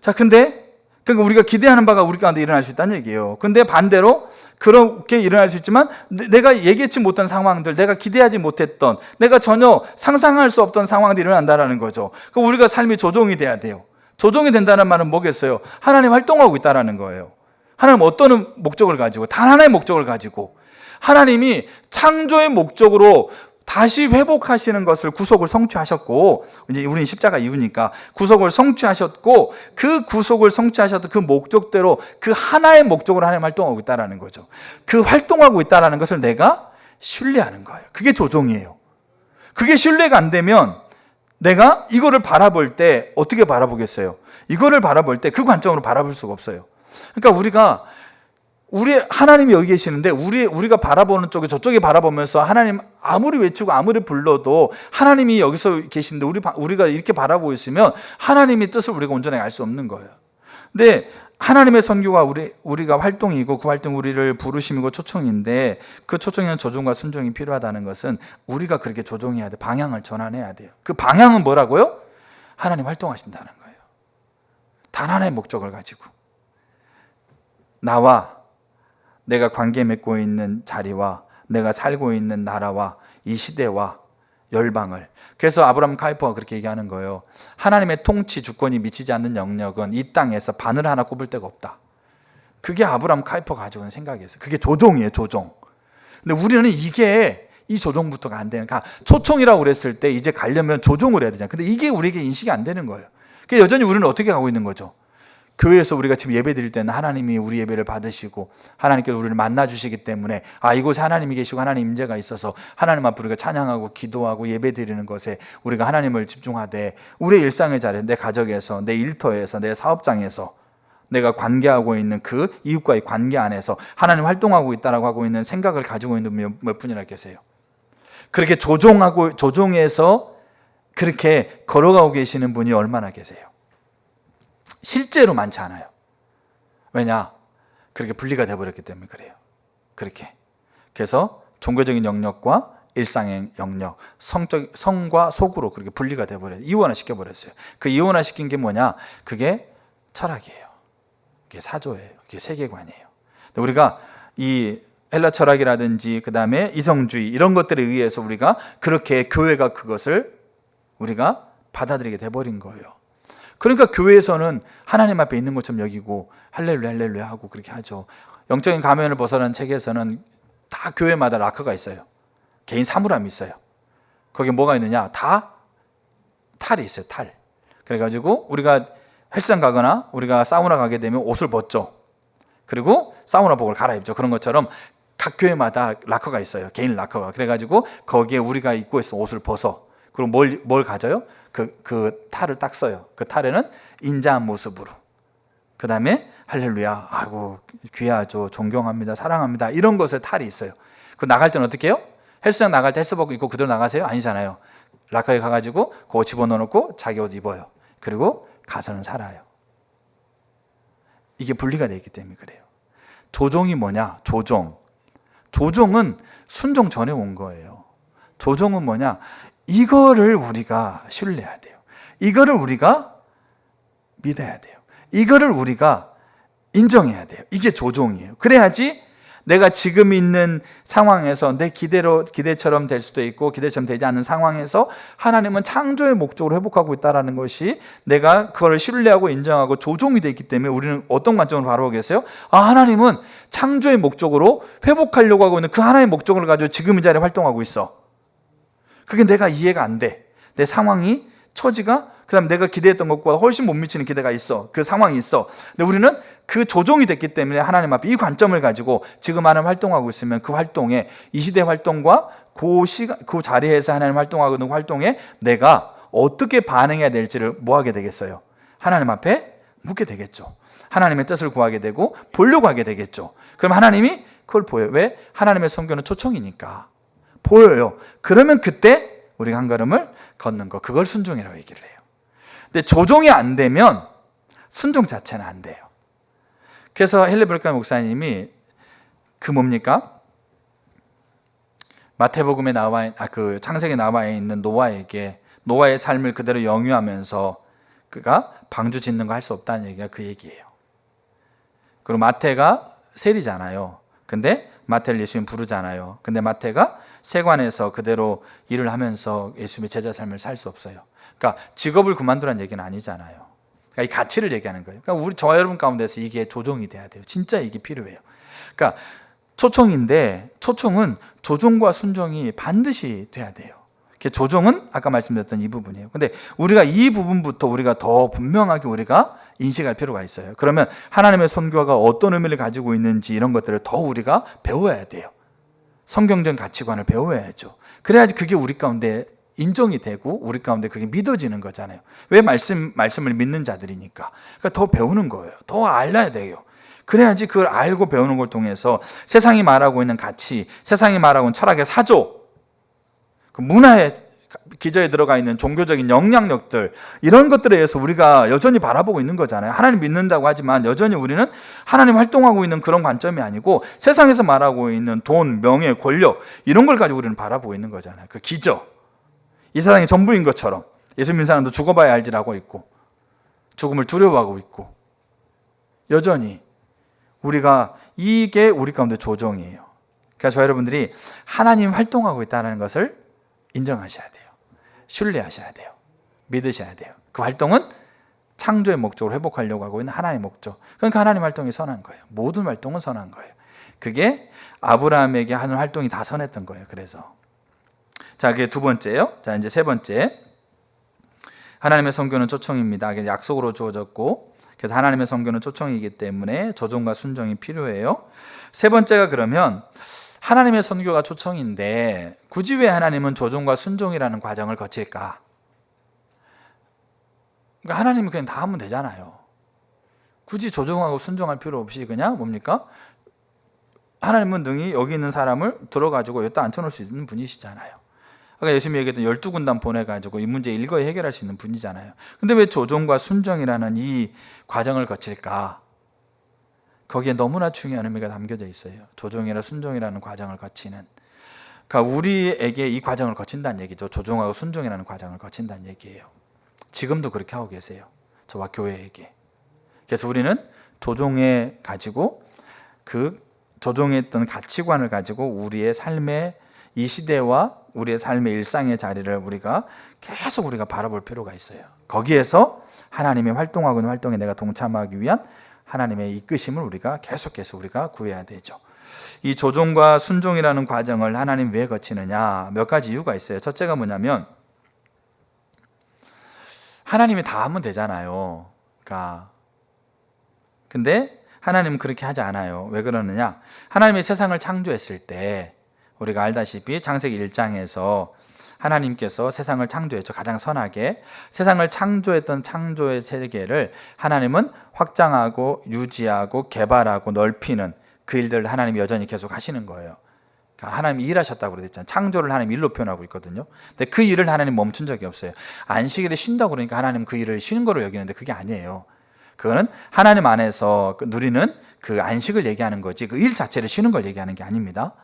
자, 근데 그러니까 우리가 기대하는 바가 우리 가운데 일어날 수 있다는 얘기예요. 근데 반대로 그렇게 일어날 수 있지만 내가 예기치 못한 상황들, 내가 기대하지 못했던, 내가 전혀 상상할 수 없던 상황들이 일어난다는 거죠. 그럼 우리가 삶이 조종이 돼야 돼요. 조종이 된다는 말은 뭐겠어요? 하나님 활동하고 있다는 거예요. 하나님 어떤 목적을 가지고, 단 하나의 목적을 가지고 하나님이 창조의 목적으로 다시 회복하시는 것을, 구속을 성취하셨고, 이제 우리는 십자가 이후니까 구속을 성취하셨고, 그 구속을 성취하셨던 그 목적대로 그 하나의 목적으로 하나님 활동하고 있다는 거죠. 그 활동하고 있다는 것을 내가 신뢰하는 거예요. 그게 조종이에요. 그게 신뢰가 안 되면 내가 이거를 바라볼 때 어떻게 바라보겠어요? 이거를 바라볼 때 그 관점으로 바라볼 수가 없어요. 그러니까 하나님이 여기 계시는데 우리가 바라보는 쪽에, 저쪽에 바라보면서 하나님 아무리 외치고 아무리 불러도 하나님이 여기서 계신데 우리가 이렇게 바라보고 있으면 하나님의 뜻을 우리가 온전하게 알 수 없는 거예요. 근데 하나님의 선교가 우리가 활동이고 그 활동 우리를 부르심이고 초청인데 그 초청에는 조종과 순종이 필요하다는 것은 우리가 그렇게 조종해야 돼. 방향을 전환해야 돼요. 그 방향은 뭐라고요? 하나님 활동하신다는 거예요. 단 하나의 목적을 가지고 나와 내가 관계 맺고 있는 자리와 내가 살고 있는 나라와 이 시대와 열방을. 그래서 아브라함 카이퍼가 그렇게 얘기하는 거예요. 하나님의 통치 주권이 미치지 않는 영역은 이 땅에서 바늘 하나 꼽을 데가 없다. 그게 아브라함 카이퍼가 가지고 있는 생각이었어요. 그게 조종이에요, 조종. 근데 우리는 이게 이 조종부터가 안 되는, 그러니까 초청이라고 그랬을 때 이제 가려면 조종을 해야 되잖아요. 근데 이게 우리에게 인식이 안 되는 거예요. 그러니까 여전히 우리는 어떻게 가고 있는 거죠? 교회에서 우리가 지금 예배 드릴 때는 하나님이 우리 예배를 받으시고 하나님께서 우리를 만나 주시기 때문에 이곳에 하나님이 계시고 하나님 임재가 있어서 하나님 앞에 우리가 찬양하고 기도하고 예배 드리는 것에 우리가 하나님을 집중하되, 우리의 일상의 자리에, 내 가정에서, 내 일터에서, 내 사업장에서 내가 관계하고 있는 그 이웃과의 관계 안에서 하나님 활동하고 있다라고 하고 있는 생각을 가지고 있는 몇 분이나 계세요? 그렇게 조종해서 그렇게 걸어가고 계시는 분이 얼마나 계세요? 실제로 많지 않아요. 왜냐? 그렇게 분리가 되어버렸기 때문에 그래요. 그렇게. 그래서 종교적인 영역과 일상의 영역, 성과 속으로 그렇게 분리가 되어버려요. 이원화 시켜버렸어요. 그 이원화 시킨 게 뭐냐? 그게 철학이에요. 그게 사조예요. 그게 세계관이에요. 우리가 이 헬라 철학이라든지 그 다음에 이성주의 이런 것들에 의해서 우리가 그렇게 교회가 그것을 우리가 받아들이게 돼버린 거예요. 그러니까 교회에서는 하나님 앞에 있는 것처럼 여기고 할렐루야 할렐루야 하고 그렇게 하죠. 영적인 가면을 벗어난 책에서는 다 교회마다 락커가 있어요. 개인 사물함이 있어요. 거기에 뭐가 있느냐? 다 탈이 있어요. 탈. 그래가지고 우리가 헬스장 가거나 우리가 사우나 가게 되면 옷을 벗죠. 그리고 사우나복을 갈아입죠. 그런 것처럼 각 교회마다 락커가 있어요. 개인 락커가. 그래가지고 거기에 우리가 입고 있는 옷을 벗어. 그리고 뭘 가져요? 그 탈을 딱 써요. 그 탈에는 인자한 모습으로. 그 다음에 할렐루야, 아이고 귀하죠, 존경합니다, 사랑합니다, 이런 것에 탈이 있어요. 그 나갈 때는 어떻게 해요? 헬스장 나갈 때 헬스복 입고 그대로 나가세요? 아니잖아요. 락커에 가가지고 그거 집어넣어놓고 자기 옷 입어요. 그리고 가서는 살아요. 이게 분리가 되어 있기 때문에 그래요. 조종이 뭐냐? 조종은 순종 전에 온 거예요. 조종은 뭐냐? 이거를 우리가 신뢰해야 돼요. 이거를 우리가 믿어야 돼요. 이거를 우리가 인정해야 돼요. 이게 조종이에요. 그래야지 내가 지금 있는 상황에서 내 기대처럼 될 수도 있고 기대처럼 되지 않는 상황에서 하나님은 창조의 목적으로 회복하고 있다는 것이 내가 그걸 신뢰하고 인정하고 조종이 되어 있기 때문에 우리는 어떤 관점으로 바라보겠어요? 하나님은 창조의 목적으로 회복하려고 하고 있는 그 하나의 목적을 가지고 지금 이 자리에 활동하고 있어. 그게 내가 이해가 안 돼. 내 상황이, 처지가, 그 다음에 내가 기대했던 것보다 훨씬 못 미치는 기대가 있어. 그 상황이 있어. 근데 우리는 그 조종이 됐기 때문에 하나님 앞에 이 관점을 가지고 지금 하나님 활동하고 있으면 그 활동에, 이 시대 활동과 그 자리에서 하나님 활동하고 있는 활동에 내가 어떻게 반응해야 될지를 뭐 하게 되겠어요? 하나님 앞에 묻게 되겠죠. 하나님의 뜻을 구하게 되고 보려고 하게 되겠죠. 그럼 하나님이 그걸 보여요. 왜? 하나님의 선교는 초청이니까 보여요. 그러면 그때 우리가 한 걸음을 걷는 거, 그걸 순종이라고 얘기를 해요. 근데 조종이 안 되면 순종 자체는 안 돼요. 그래서 헨리 브루크한 목사님이 그 뭡니까? 마태복음에 그 창세기에 나와 있는 노아의 삶을 그대로 영유하면서 그가 방주 짓는 거 할 수 없다는 얘기가 그 얘기예요. 그리고 마태가 세리잖아요. 근데 마태를 예수님 부르잖아요. 근데 마태가 세관에서 그대로 일을 하면서 예수님의 제자 삶을 살 수 없어요. 그러니까 직업을 그만두라는 얘기는 아니잖아요. 그러니까 이 가치를 얘기하는 거예요. 그러니까 저와 여러분 가운데서 이게 조종이 돼야 돼요. 진짜 이게 필요해요. 그러니까 초청인데 초청은 조종과 순종이 반드시 돼야 돼요. 조종은 아까 말씀드렸던 이 부분이에요. 근데 우리가 이 부분부터 우리가 더 분명하게 우리가 인식할 필요가 있어요. 그러면 하나님의 선교가 어떤 의미를 가지고 있는지 이런 것들을 더 우리가 배워야 돼요. 성경적 가치관을 배워야죠. 그래야지 그게 우리 가운데 인정이 되고 우리 가운데 그게 믿어지는 거잖아요. 왜 말씀을 믿는 자들이니까. 그러니까 더 배우는 거예요. 더 알아야 돼요. 그래야지 그걸 알고 배우는 걸 통해서 세상이 말하고 있는 가치, 세상이 말하고 있는 철학의 사조, 그 문화의 기저에 들어가 있는 종교적인 영향력들, 이런 것들에 의해서 우리가 여전히 바라보고 있는 거잖아요. 하나님 믿는다고 하지만 여전히 우리는 하나님 활동하고 있는 그런 관점이 아니고 세상에서 말하고 있는 돈, 명예, 권력, 이런 걸 가지고 우리는 바라보고 있는 거잖아요. 그 기저, 이 세상이 전부인 것처럼 예수 믿는 사람도 죽어봐야 알지라고 있고 죽음을 두려워하고 있고, 여전히 우리가 이게 우리 가운데 조정이에요. 그래서 여러분들이 하나님 활동하고 있다는 것을 인정하셔야 돼요. 신뢰하셔야 돼요. 믿으셔야 돼요. 그 활동은 창조의 목적으로 회복하려고 하고 있는 하나님의 목적. 그러니까 하나님 활동이 선한 거예요. 모든 활동은 선한 거예요. 그게 아브라함에게 하는 활동이 다 선했던 거예요. 그래서 자, 그게 두 번째예요. 자, 이제 세 번째. 하나님의 선교는 초청입니다. 약속으로 주어졌고, 그래서 하나님의 선교는 초청이기 때문에 조종과 순종이 필요해요. 세 번째가 그러면 하나님의 선교가 초청인데 굳이 왜 하나님은 조종과 순종이라는 과정을 거칠까? 그러니까 하나님은 그냥 다 하면 되잖아요. 굳이 조종하고 순종할 필요 없이 그냥 뭡니까? 하나님은 능히 여기 있는 사람을 들어가지고 여기다 앉혀놓을 수 있는 분이시잖아요. 아까 예수님이 얘기했던 12군단 보내가지고 이 문제 일거에 해결할 수 있는 분이잖아요. 근데 왜 조종과 순종이라는 이 과정을 거칠까? 거기에 너무나 중요한 의미가 담겨져 있어요. 조종이나 순종이라는 과정을 거치는. 그러니까 우리에게 이 과정을 거친다는 얘기죠. 조종하고 순종이라는 과정을 거친다는 얘기예요. 지금도 그렇게 하고 계세요. 저와 교회에게. 그래서 우리는 조종해 가지고 그 조종했던 가치관을 가지고 우리의 삶의 이 시대와 우리의 삶의 일상의 자리를 우리가 계속 바라볼 필요가 있어요. 거기에서 하나님의 활동하고 있는 활동에 내가 동참하기 위한 하나님의 이끄심을 우리가 계속해서 구해야 되죠. 이 조종과 순종이라는 과정을 하나님 왜 거치느냐? 몇 가지 이유가 있어요. 첫째가 뭐냐면 하나님이 다 하면 되잖아요. 근데 하나님은 그렇게 하지 않아요. 왜 그러느냐? 하나님이 세상을 창조했을 때 우리가 알다시피 창세기 1장에서 하나님께서 세상을 창조했죠. 가장 선하게 세상을 창조했던 창조의 세계를 하나님은 확장하고 유지하고 개발하고 넓히는 그 일들을 하나님이 여전히 계속 하시는 거예요. 그러니까 하나님이 일하셨다고 그랬잖아요. 창조를 하나님 일로 표현하고 있거든요. 근데 그 일을 하나님 멈춘 적이 없어요. 안식일에 쉰다고 그러니까 하나님 그 일을 쉬는 거로 여기는데 그게 아니에요. 그거는 하나님 안에서 누리는 그 안식을 얘기하는 거지 그 일 자체를 쉬는 걸 얘기하는 게 아닙니다.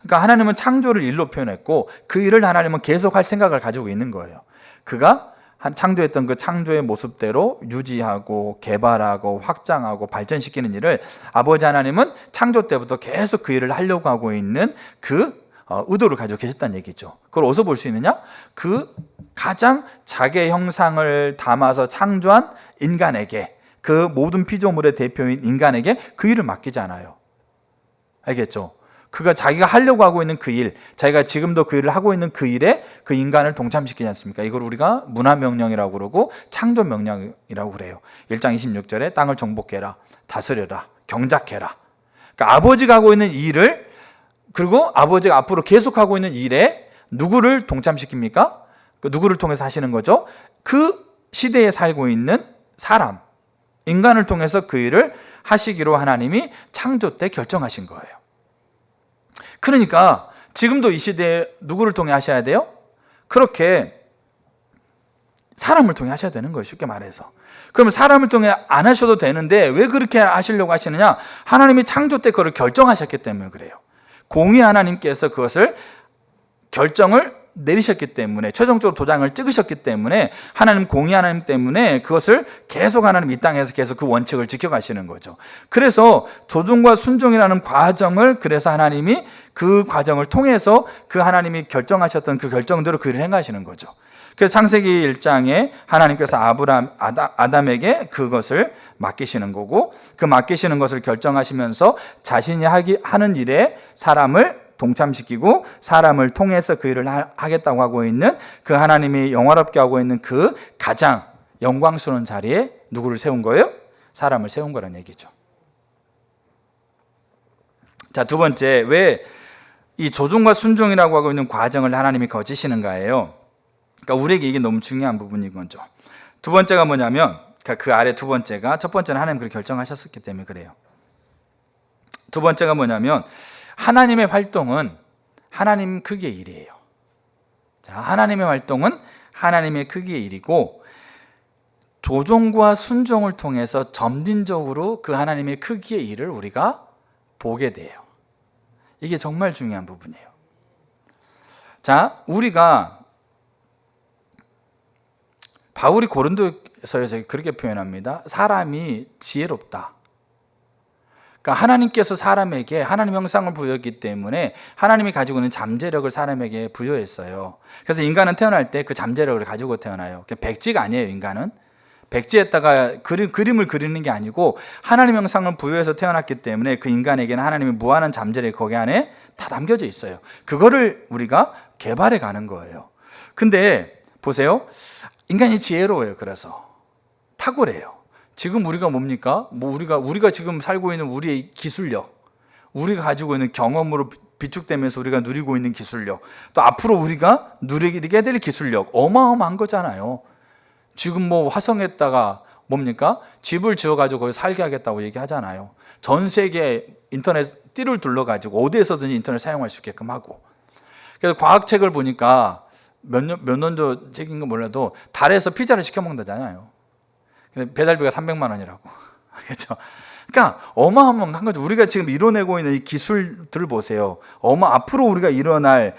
그러니까 하나님은 창조를 일로 표현했고 그 일을 하나님은 계속할 생각을 가지고 있는 거예요. 그가 창조했던 그 창조의 모습대로 유지하고 개발하고 확장하고 발전시키는 일을 아버지 하나님은 창조 때부터 계속 그 일을 하려고 하고 있는 그 의도를 가지고 계셨다는 얘기죠. 그걸 어디서 볼 수 있느냐? 그 가장 자기의 형상을 담아서 창조한 인간에게 그 모든 피조물의 대표인 인간에게 그 일을 맡기잖아요. 알겠죠? 그가 자기가 하려고 하고 있는 그 일, 자기가 지금도 그 일을 하고 있는 그 일에 그 인간을 동참시키지 않습니까? 이걸 우리가 문화명령이라고 그러고 창조명령이라고 그래요. 1장 26절에 땅을 정복해라, 다스려라, 경작해라. 그러니까 아버지가 하고 있는 일을 그리고 아버지가 앞으로 계속하고 있는 일에 누구를 동참시킵니까? 그 누구를 통해서 하시는 거죠? 그 시대에 살고 있는 사람, 인간을 통해서 그 일을 하시기로 하나님이 창조 때 결정하신 거예요. 그러니까 지금도 이 시대에 누구를 통해 하셔야 돼요? 그렇게 사람을 통해 하셔야 되는 거예요. 쉽게 말해서. 그러면 사람을 통해 안 하셔도 되는데 왜 그렇게 하시려고 하시느냐? 하나님이 창조 때 그걸 결정하셨기 때문에 그래요. 공의 하나님께서 그것을 결정을 내리셨기 때문에 최종적으로 도장을 찍으셨기 때문에 하나님 공의 하나님 때문에 그것을 계속 하나님 이 땅에서 계속 그 원칙을 지켜가시는 거죠. 그래서 조종과 순종이라는 과정을 그래서 하나님이 그 과정을 통해서 그 하나님이 결정하셨던 그 결정대로 그 일을 행하시는 거죠. 그래서 창세기 1장에 하나님께서 아담에게 그것을 맡기시는 거고 그 맡기시는 것을 결정하시면서 자신이 하는 일에 사람을 동참시키고 사람을 통해서 그 일을 하겠다고 하고 있는 그 하나님이 영화롭게 하고 있는 그 가장 영광스러운 자리에 누구를 세운 거예요? 사람을 세운 거란 얘기죠. 자, 두 번째, 왜 이 조종과 순종이라고 하고 있는 과정을 하나님이 거치시는가예요. 그러니까 우리에게 이게 너무 중요한 부분인 거죠. 두 번째가 뭐냐면 그 아래 두 번째가 첫 번째는 하나님 그렇게 결정하셨기 때문에 그래요. 두 번째가 뭐냐면 하나님의 활동은 하나님 크기의 일이에요. 자, 하나님의 활동은 하나님의 크기의 일이고 조종과 순종을 통해서 점진적으로 그 하나님의 크기의 일을 우리가 보게 돼요. 이게 정말 중요한 부분이에요. 자, 우리가 바울이 고린도서에서 그렇게 표현합니다. 사람이 지혜롭다. 그러니까 하나님께서 사람에게 하나님 형상을 부여했기 때문에 하나님이 가지고 있는 잠재력을 사람에게 부여했어요. 그래서 인간은 태어날 때 그 잠재력을 가지고 태어나요. 백지가 아니에요. 인간은 백지에다가 그림을 그리는 게 아니고 하나님의 형상을 부여해서 태어났기 때문에 그 인간에게는 하나님의 무한한 잠재력이 거기 안에 다 담겨져 있어요. 그거를 우리가 개발해 가는 거예요. 근데 보세요. 인간이 지혜로워요. 그래서 탁월해요. 지금 우리가 뭡니까? 우리가 지금 살고 있는 우리의 기술력, 우리가 가지고 있는 경험으로 비축되면서 우리가 누리고 있는 기술력, 또 앞으로 우리가 누리게 될 기술력 어마어마한 거잖아요. 지금 뭐 화성에다가 뭡니까? 집을 지어가지고 거기 살게 하겠다고 얘기하잖아요. 전 세계 인터넷 띠를 둘러가지고 어디에서든지 인터넷 사용할 수 있게끔 하고. 그래서 과학책을 보니까 몇 년 전 책인 거 몰라도 달에서 피자를 시켜 먹는다잖아요. 배달비가 300만 원이라고. 그렇죠? 그러니까 어마어마한 거죠. 우리가 지금 이뤄내고 있는 이 기술들을 보세요. 앞으로 우리가 일어날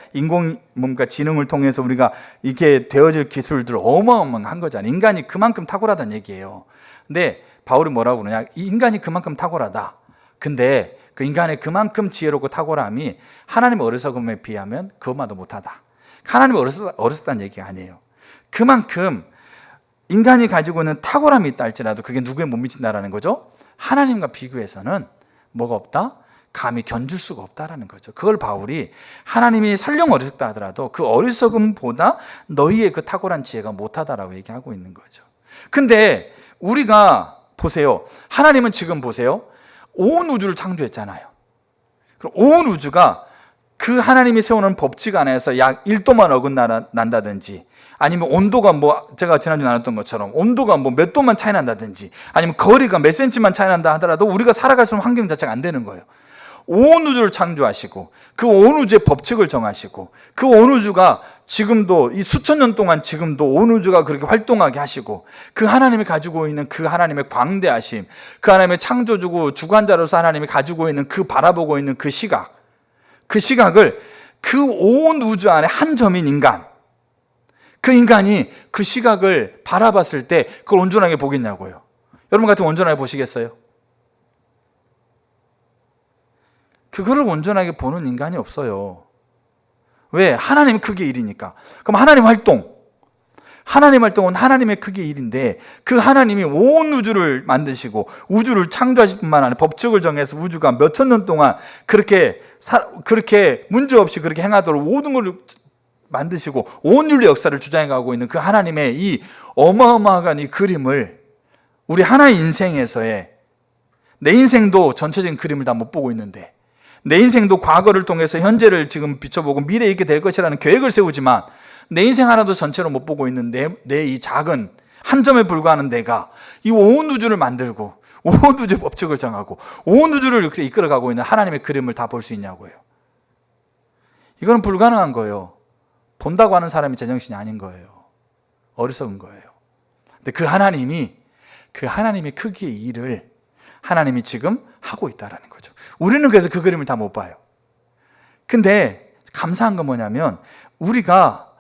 지능을 통해서 우리가 이렇게 되어질 기술들 어마어마한 거잖아요. 인간이 그만큼 탁월하다는 얘기예요. 근데 바울이 뭐라고 그러냐? 이 인간이 그만큼 탁월하다. 근데 그 인간의 그만큼 지혜롭고 탁월함이 하나님의 어리석음에 비하면 그것만도 못하다. 하나님이 어리석다는 얘기가 아니에요. 그만큼 인간이 가지고 있는 탁월함이 있다 할지라도 그게 누구에 못 미친다라는 거죠. 하나님과 비교해서는 뭐가 없다? 감히 견줄 수가 없다라는 거죠. 그걸 바울이 하나님이 설령 어리석다 하더라도 그 어리석음보다 너희의 그 탁월한 지혜가 못하다라고 얘기하고 있는 거죠. 근데 우리가 보세요. 하나님은 지금 보세요. 온 우주를 창조했잖아요. 그럼 온 우주가 그 하나님이 세우는 법칙 안에서 약 1도만 어긋난다든지 아니면 온도가 제가 지난주에 나눴던 것처럼 온도가 몇 도만 차이 난다든지 아니면 거리가 몇 센치만 차이 난다 하더라도 우리가 살아갈 수 있는 환경 자체가 안 되는 거예요. 온 우주를 창조하시고 그 온 우주의 법칙을 정하시고 그 온 우주가 지금도 이 수천 년 동안 지금도 온 우주가 그렇게 활동하게 하시고 그 하나님이 가지고 있는 그 하나님의 광대하심, 그 하나님의 창조주고 주관자로서 하나님이 가지고 있는 그 바라보고 있는 그 시각을 그 온 우주 안에 한 점인 인간, 그 인간이 그 시각을 바라봤을 때 그걸 온전하게 보겠냐고요. 여러분 같으면 온전하게 보시겠어요? 그거를 온전하게 보는 인간이 없어요. 왜? 하나님 크기의 일이니까. 그럼 하나님 활동은 하나님의 크기의 일인데 그 하나님이 온 우주를 만드시고 우주를 창조하실 뿐만 아니라 법칙을 정해서 우주가 몇천 년 동안 그렇게 문제없이 그렇게 행하도록 모든 걸 만드시고 온 인류 역사를 주장해가고 있는 그 하나님의 이 어마어마한 이 그림을 우리 하나의 인생에서의 내 인생도 전체적인 그림을 다 못 보고 있는데 내 인생도 과거를 통해서 현재를 지금 비춰보고 미래에 이렇게 될 것이라는 계획을 세우지만 내 인생 하나도 전체로 못 보고 있는 내 이 작은 한 점에 불과하는 내가 이 온 우주를 만들고 온 우주의 법칙을 정하고 온 우주를 이렇게 이끌어가고 있는 하나님의 그림을 다 볼 수 있냐고요. 이거는 불가능한 거예요. 본다고 하는 사람이 제정신이 아닌 거예요. 어리석은 거예요. 근데 그 하나님의 크기의 일을 하나님이 지금 하고 있다라는 거죠. 우리는 그래서 그 그림을 다 못 봐요. 근데 감사한 건 뭐냐면 우리가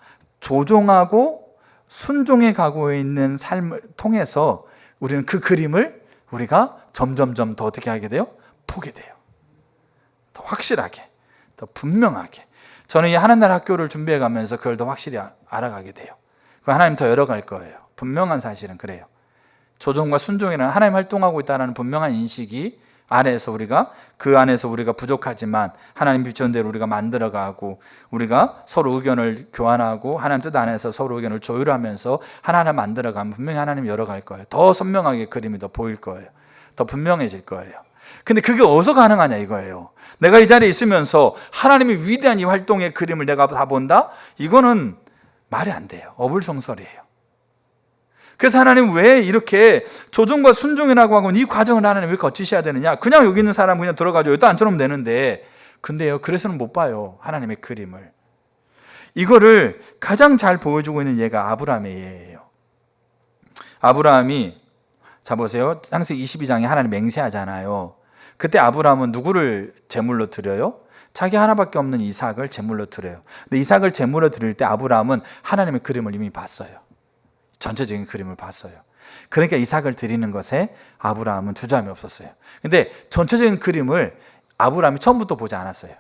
조종하고 순종해 가고 있는 삶을 통해서 우리는 그 그림을 우리가 점점점 더 어떻게 하게 돼요? 보게 돼요. 더 확실하게, 더 분명하게. 저는 이 하나님나라 학교를 준비해 가면서 그걸 더 확실히 알아가게 돼요. 하나님 더 열어갈 거예요. 분명한 사실은 그래요. 조종과 순종이라는 하나님 활동하고 있다는 분명한 인식이 안에서 우리가 부족하지만 하나님 비추는 대로 우리가 만들어가고 우리가 서로 의견을 교환하고 하나님 뜻 안에서 서로 의견을 조율하면서 하나하나 만들어가면 분명히 하나님 열어갈 거예요. 더 선명하게 그림이 더 보일 거예요. 더 분명해질 거예요. 근데 그게 어디서 가능하냐 이거예요. 내가 이 자리에 있으면서 하나님의 위대한 이 활동의 그림을 내가 다 본다? 이거는 말이 안 돼요. 어불성설이에요. 그래서 하나님 왜 이렇게 조종과 순종이라고 하고 이 과정을 하나님 왜 거치셔야 되느냐? 그냥 여기 있는 사람 그냥 들어가죠. 여기다 앉혀놓으면 되는데 근데요 그래서는 못 봐요. 하나님의 그림을. 이거를 가장 잘 보여주고 있는 예가 아브라함의 예예요. 아브라함이 자 보세요. 창세기 22장에 하나님 맹세하잖아요. 그때 아브라함은 누구를 제물로 드려요? 자기 하나밖에 없는 이삭을 제물로 드려요. 근데 이삭을 제물로 드릴 때 아브라함은 하나님의 그림을 이미 봤어요. 전체적인 그림을 봤어요. 그러니까 이삭을 드리는 것에 아브라함은 주저함이 없었어요. 근데 전체적인 그림을 아브라함이 처음부터 보지 않았어요.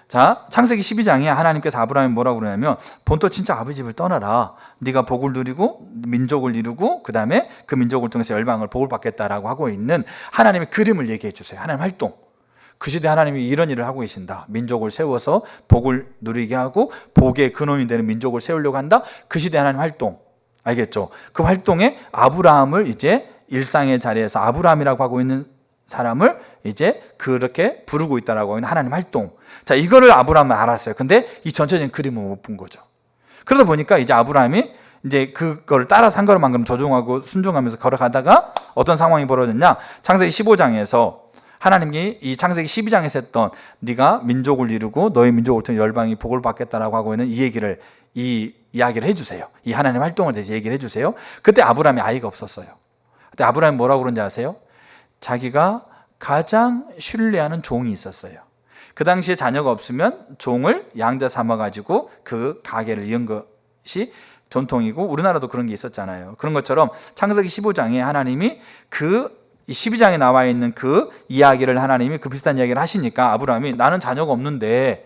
자, 창세기 12장에 하나님께서 아브라함이 뭐라고 그러냐면 본토 친척 아버지 집을 떠나라. 네가 복을 누리고 민족을 이루고 그 다음에 그 민족을 통해서 열방을 복을 받겠다라고 하고 있는 하나님의 그림을 얘기해 주세요. 하나님 활동. 그 시대 하나님이 이런 일을 하고 계신다. 민족을 세워서 복을 누리게 하고 복의 근원이 되는 민족을 세우려고 한다. 그 시대 하나님 활동. 알겠죠? 그 활동에 아브라함을 이제 일상의 자리에서 아브라함이라고 하고 있는 사람을 이제 그렇게 부르고 있다라고 하는 하나님 활동. 자, 이거를 아브라함은 알았어요. 근데 이 전체적인 그림을 못 본 거죠. 그러다 보니까 이제 아브라함이 이제 그걸 따라서 한 걸음 한 걸음 조종하고 순종하면서 걸어가다가 어떤 상황이 벌어졌냐? 창세기 15장에서 하나님이 이 창세기 12장에서 했던 네가 민족을 이루고 너의 민족을 통해 열방이 복을 받겠다라고 하고 있는 이 이야기를 해주세요. 이 하나님 활동을 대해서 얘기를 해주세요. 그때 아브라함이 아이가 없었어요. 그때 아브라함이 뭐라고 그런지 아세요? 자기가 가장 신뢰하는 종이 있었어요. 그 당시에 자녀가 없으면 종을 양자 삼아가지고 그 가게를 이은 것이 전통이고 우리나라도 그런 게 있었잖아요. 그런 것처럼 창세기 15장에 하나님이 그 12장에 나와 있는 그 이야기를 하나님이 그 비슷한 이야기를 하시니까 아브라함이 나는 자녀가 없는데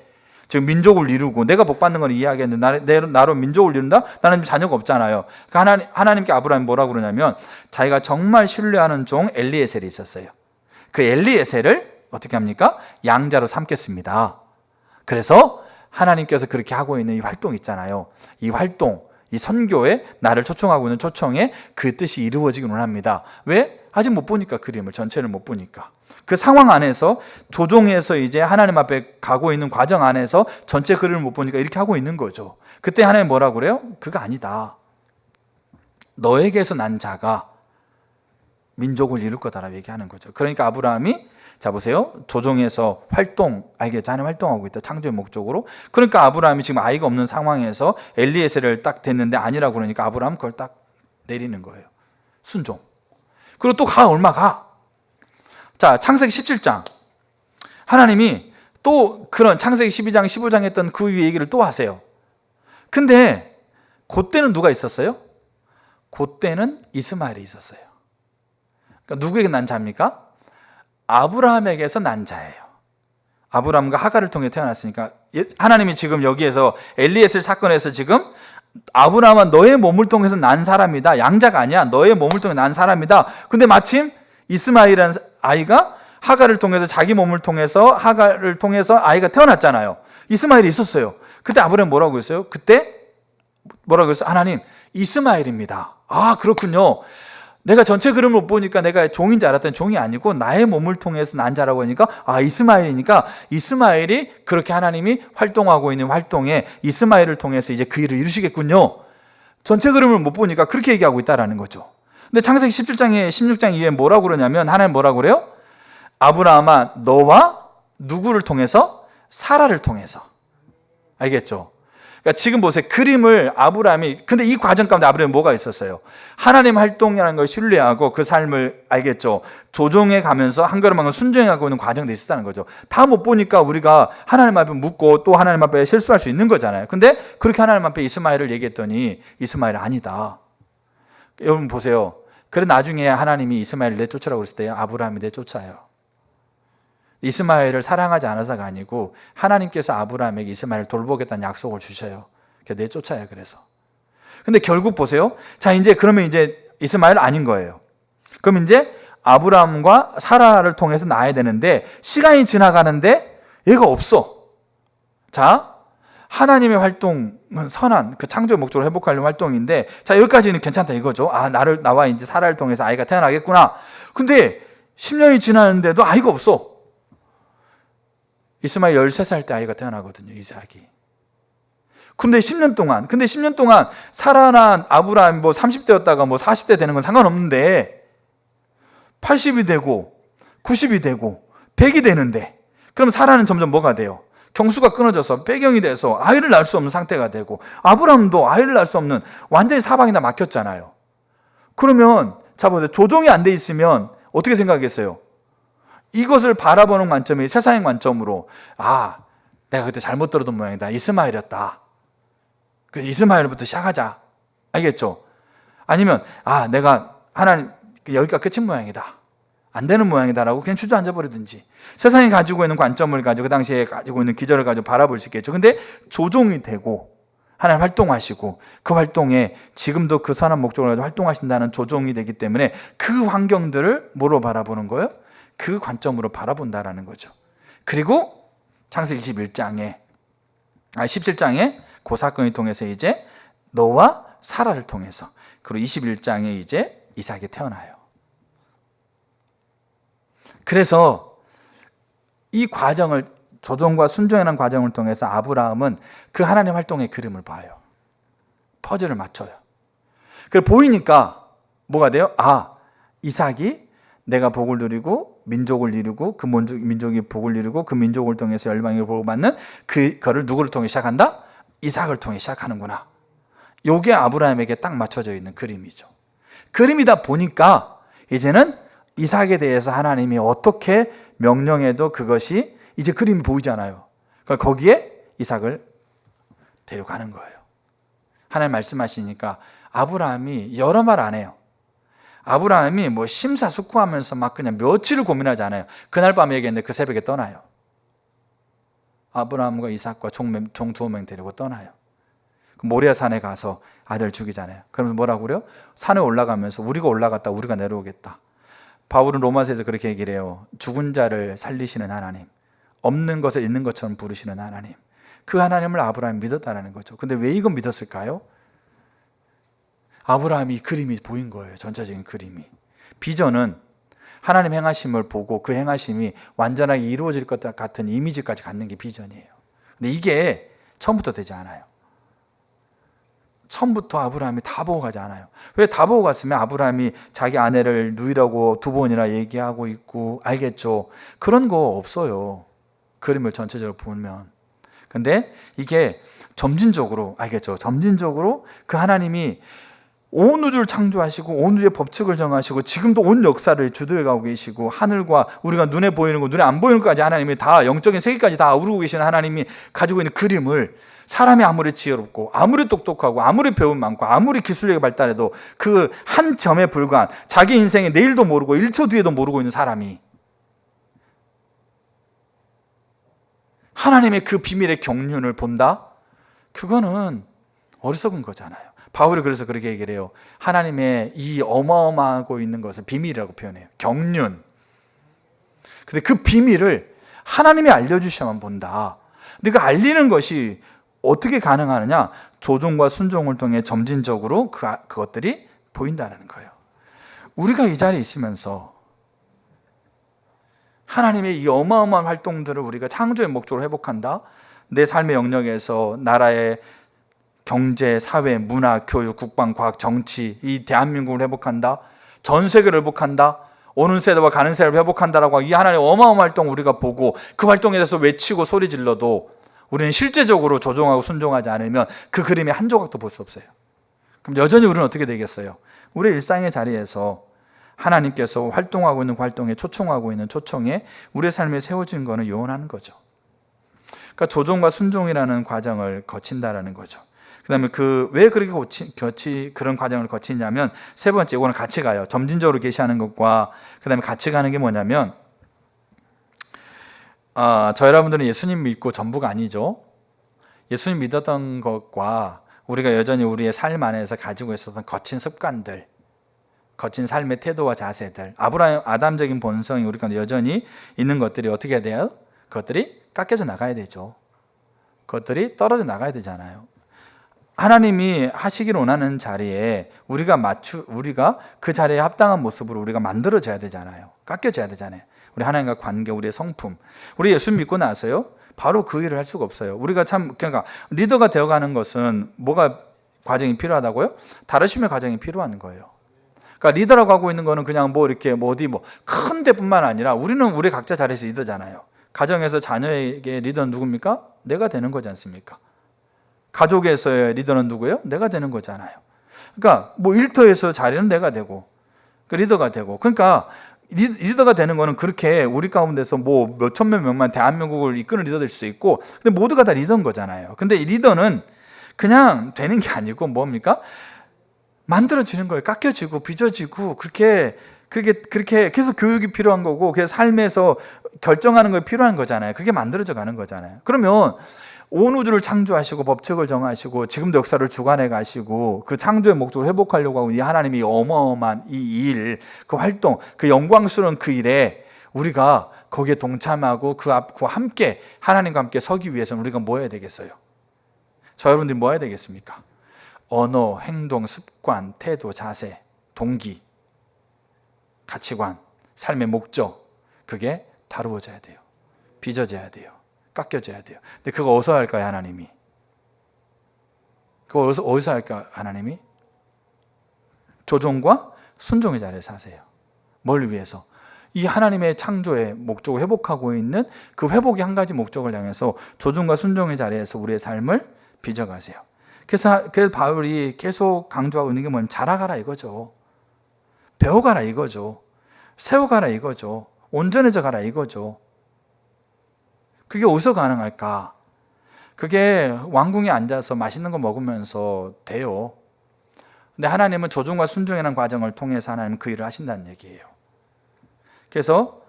지금 민족을 이루고 내가 복 받는 건 이야기했는데 나로 민족을 이룬다? 나는 자녀가 없잖아요. 그러니까 하나님께 아브라함이 뭐라고 그러냐면 자기가 정말 신뢰하는 종 엘리에셀이 있었어요. 그 엘리에셀을 어떻게 합니까? 양자로 삼겠습니다. 그래서 하나님께서 그렇게 하고 있는 이 활동 있잖아요. 이 활동, 이 선교에 나를 초청하고 있는 초청에 그 뜻이 이루어지길 원합니다. 왜? 아직 못 보니까 그림을 전체를 못 보니까. 그 상황 안에서 조종해서 이제 하나님 앞에 가고 있는 과정 안에서 전체 그림을 못 보니까 이렇게 하고 있는 거죠. 그때 하나님 뭐라고 그래요? 그거 아니다. 너에게서 난 자가 민족을 이룰 거다라고 얘기하는 거죠. 그러니까 아브라함이 자 보세요. 조종해서 활동, 알겠죠? 하나님 활동하고 있다. 창조의 목적으로. 그러니까 아브라함이 지금 아이가 없는 상황에서 엘리에셀을 딱 됐는데 아니라고 그러니까 아브라함 그걸 딱 내리는 거예요. 순종. 그리고 또 얼마 가. 자, 창세기 17장. 하나님이 또 그런 창세기 12장, 15장 했던 그 위에 얘기를 또 하세요. 근데 그때는 누가 있었어요? 그때는 이스마엘이 있었어요. 그러니까 누구에게 난 자입니까? 아브라함에게서 난 자예요. 아브라함과 하갈을 통해 태어났으니까 하나님이 지금 여기에서 엘리에셀 사건에서 지금 아브라함은 너의 몸을 통해서 난 사람이다. 양자가 아니야. 너의 몸을 통해 난 사람이다. 근데 마침 이스마엘이라는 아이가 하갈을 통해서 자기 몸을 통해서 하갈을 통해서 아이가 태어났잖아요. 이스마엘이 있었어요. 그때 아브라함 뭐라고 했어요? 그때 뭐라고 했어요? 하나님, 이스마엘입니다. 아, 그렇군요. 내가 전체 그림을 못 보니까 내가 종인 줄 알았더니 종이 아니고 나의 몸을 통해서 난 자라고 하니까 아, 이스마엘이니까 이스마엘이 그렇게 하나님이 활동하고 있는 활동에 이스마엘을 통해서 이제 그 일을 이루시겠군요. 전체 그림을 못 보니까 그렇게 얘기하고 있다라는 거죠. 근데 창세기 17장에 16장 이후에 뭐라고 그러냐면 하나님 뭐라고 그래요? 아브라함아 너와 누구를 통해서? 사라를 통해서. 알겠죠? 그러니까 지금 보세요. 그림을 아브라함이 근데 이 과정 가운데 아브라함이 뭐가 있었어요? 하나님 활동이라는 걸 신뢰하고 그 삶을 알겠죠? 조종해 가면서 한 걸음 한 걸음 순종해 가고 있는 과정도 있었다는 거죠. 다 못 보니까 우리가 하나님 앞에 묻고 또 하나님 앞에 실수할 수 있는 거잖아요. 근데 그렇게 하나님 앞에 이스마엘을 얘기했더니 이스마엘 아니다. 여러분 보세요. 그래 나중에 하나님이 이스마엘을 내쫓으라고 했을 때 아브라함이 내쫓아요. 이스마엘을 사랑하지 않아서가 아니고 하나님께서 아브라함에게 이스마엘을 돌보겠다는 약속을 주셔요. 내쫓아요. 그래서. 근데 결국 보세요. 자, 이제 그러면 이제 이스마엘 아닌 거예요. 그럼 이제 아브라함과 사라를 통해서 낳아야 되는데 시간이 지나가는데 얘가 없어. 자, 하나님의 활동은 선한 그 창조의 목적으로 회복하려는 활동인데 자, 여기까지는 괜찮다 이거죠. 아, 나와 이제 사라를 통해서 아이가 태어나겠구나. 근데 10년이 지났는데도 아이가 없어. 이스마엘 13살 때 아이가 태어나거든요. 이삭이. 근데 10년 동안 사라나 아브라함이 뭐 30대였다가 뭐 40대 되는 건 상관없는데 80이 되고 90이 되고 100이 되는데 그럼 사라는 점점 뭐가 돼요? 경수가 끊어져서 배경이 돼서 아이를 낳을 수 없는 상태가 되고 아브라함도 아이를 낳을 수 없는 완전히 사방이 다 막혔잖아요. 그러면 자 보세요. 조종이 안 돼 있으면 어떻게 생각하겠어요? 이것을 바라보는 관점이 세상의 관점으로 아, 내가 그때 잘못 들었던 모양이다. 이스마엘이었다. 그 이스마엘부터 시작하자. 알겠죠? 아니면 아, 내가 하나님 여기가 끝인 모양이다. 안 되는 모양이다라고 그냥 주저앉아 버리든지, 세상이 가지고 있는 관점을 가지고 그 당시에 가지고 있는 기절을 가지고 바라볼 수 있겠죠. 근데 조종이 되고 하나님 활동하시고 그 활동에 지금도 그 선한 목적을 가지고 활동하신다는 조종이 되기 때문에 그 환경들을 뭐로 바라보는 거예요? 그 관점으로 바라본다라는 거죠. 그리고 창세기 17장에 그 사건을 통해서 이제 노와 사라를 통해서, 그리고 21장에 이제 이삭이 태어나요. 그래서 이 과정을, 조종과 순종이라는 과정을 통해서 아브라함은 그 하나님 활동의 그림을 봐요. 퍼즐을 맞춰요. 그래서 보이니까 뭐가 돼요? 이삭이 내가 복을 누리고 민족을 이루고 그 민족이 복을 이루고 그 민족을 통해서 열방이 복을 받는 그거를 누구를 통해 시작한다? 이삭을 통해 시작하는구나. 요게 아브라함에게 딱 맞춰져 있는 그림이죠. 그림이다 보니까 이제는 이삭에 대해서 하나님이 어떻게 명령해도 그것이 이제 그림이 보이잖아요. 그러니까 거기에 이삭을 데려가는 거예요. 하나님 말씀하시니까 아브라함이 여러 말 안 해요. 아브라함이 뭐 심사숙고하면서 막 그냥 며칠을 고민하지 않아요. 그날 밤에 얘기했는데 그 새벽에 떠나요. 아브라함과 이삭과 종 2명 데리고 떠나요. 모리아산에 가서 아들 죽이잖아요. 그러면 뭐라고 그래요? 산에 올라가면서 우리가 올라갔다 우리가 내려오겠다. 바울은 로마서에서 그렇게 얘기를 해요. 죽은 자를 살리시는 하나님, 없는 것을 있는 것처럼 부르시는 하나님, 그 하나님을 아브라함이 믿었다는 거죠. 근데 왜 이건 믿었을까요? 아브라함이 그림이 보인 거예요. 전체적인 그림이. 비전은 하나님 행하심을 보고 그 행하심이 완전하게 이루어질 것 같은 이미지까지 갖는 게 비전이에요. 근데 이게 처음부터 되지 않아요. 처음부터 아브라함이 다 보고 가지 않아요. 왜 다 보고 갔으면 아브라함이 자기 아내를 누이라고 2번이나 얘기하고 있고, 알겠죠? 그런 거 없어요. 그림을 전체적으로 보면. 근데 이게 점진적으로, 알겠죠? 점진적으로 그 하나님이 온 우주를 창조하시고 온 우주의 법칙을 정하시고 지금도 온 역사를 주도해 가고 계시고, 하늘과 우리가 눈에 보이는 거 눈에 안 보이는 것까지 하나님이 다, 영적인 세계까지 다 아우르고 계시는 하나님이 가지고 있는 그림을, 사람이 아무리 지혜롭고 아무리 똑똑하고 아무리 배움 많고 아무리 기술력이 발달해도 그 한 점에 불과한, 자기 인생의 내일도 모르고 1초 뒤에도 모르고 있는 사람이 하나님의 그 비밀의 경륜을 본다? 그거는 어리석은 거잖아요. 바울이 그래서 그렇게 얘기를 해요. 하나님의 이 어마어마하고 있는 것을 비밀이라고 표현해요. 경륜. 근데 그 비밀을 하나님이 알려주셔야만 본다. 근데 그 알리는 것이 어떻게 가능하느냐? 조종과 순종을 통해 점진적으로 그것들이 보인다는 거예요. 우리가 이 자리에 있으면서 하나님의 이 어마어마한 활동들을 우리가 창조의 목적으로 회복한다. 내 삶의 영역에서 나라의 경제, 사회, 문화, 교육, 국방, 과학, 정치, 이 대한민국을 회복한다. 전 세계를 회복한다. 오는 세대와 가는 세대를 회복한다라고 이 하나님의 어마어마한 활동 우리가 보고 그 활동에 대해서 외치고 소리 질러도 우리는 실제적으로 조종하고 순종하지 않으면 그 그림의 한 조각도 볼 수 없어요. 그럼 여전히 우리는 어떻게 되겠어요? 우리의 일상의 자리에서 하나님께서 활동하고 있는 그 활동에 초청하고 있는 초청에 우리의 삶에 세워진 것은 요원하는 거죠. 그러니까 조종과 순종이라는 과정을 거친다라는 거죠. 그 다음에 왜 그렇게 그런 과정을 거치냐면, 세 번째, 이거는 같이 가요. 점진적으로 계시하는 것과 그 다음에 같이 가는 게 뭐냐면, 저 여러분들은 예수님 믿고 전부가 아니죠. 예수님 믿었던 것과 우리가 여전히 우리의 삶 안에서 가지고 있었던 거친 습관들, 거친 삶의 태도와 자세들, 아담적인 본성이 우리가 여전히 있는 것들이 어떻게 해야 돼요? 그것들이 깎여져 나가야 되죠. 그것들이 떨어져 나가야 되잖아요. 하나님이 하시기를 원하는 자리에 우리가 그 자리에 합당한 모습으로 우리가 만들어져야 되잖아요. 깎여져야 되잖아요. 우리 하나님과 관계, 우리의 성품. 우리 예수 믿고 나서요, 바로 그 일을 할 수가 없어요. 우리가 그러니까 리더가 되어가는 것은 뭐가 과정이 필요하다고요? 다르심의 과정이 필요한 거예요. 그러니까 리더라고 하고 있는 거는 그냥 이렇게 어디 큰 데뿐만 아니라 우리는 우리 각자 자리에서 리더잖아요. 가정에서 자녀에게 리더는 누굽니까? 내가 되는 거지 않습니까? 가족에서의 리더는 누구예요? 내가 되는 거잖아요. 그러니까 일터에서 자리는 내가 되고 그 리더가 되고, 그러니까 리더가 되는 거는 그렇게 우리 가운데서 몇천만 명만 대한민국을 이끄는 리더 될 수도 있고, 근데 모두가 다 리더인 거잖아요. 근데 이 리더는 그냥 되는 게 아니고 뭡니까? 만들어지는 거예요. 깎여지고 빚어지고 그렇게 그렇게 계속 교육이 필요한 거고, 그래서 삶에서 결정하는 게 필요한 거잖아요. 그게 만들어져 가는 거잖아요. 그러면 온 우주를 창조하시고 법칙을 정하시고 지금도 역사를 주관해 가시고 그 창조의 목적을 회복하려고 하고 이 하나님이 어마어마한 이 일, 그 활동, 그 영광스러운 그 일에 우리가 거기에 동참하고 그와 함께 하나님과 함께 서기 위해서는 우리가 뭐 해야 되겠어요? 저 여러분들이 뭐 해야 되겠습니까? 언어, 행동, 습관, 태도, 자세, 동기, 가치관, 삶의 목적, 그게 다루어져야 돼요. 빚어져야 돼요. 깎여져야 돼요. 근데 그거 어디서 할까요, 하나님이? 그거 어디서 할까요, 하나님이? 조종과 순종의 자리에서 하세요. 뭘 위해서? 이 하나님의 창조의 목적을 회복하고 있는 그 회복의 한 가지 목적을 향해서 조종과 순종의 자리에서 우리의 삶을 빚어가세요. 그래서 바울이 계속 강조하고 있는 게 뭐냐면 자라가라 이거죠. 배워가라 이거죠. 세워가라 이거죠. 온전해져 가라 이거죠. 그게 어디서 가능할까? 그게 왕궁에 앉아서 맛있는 거 먹으면서 돼요. 근데 하나님은 조종과 순종이라는 과정을 통해서 하나님은 그 일을 하신다는 얘기예요. 그래서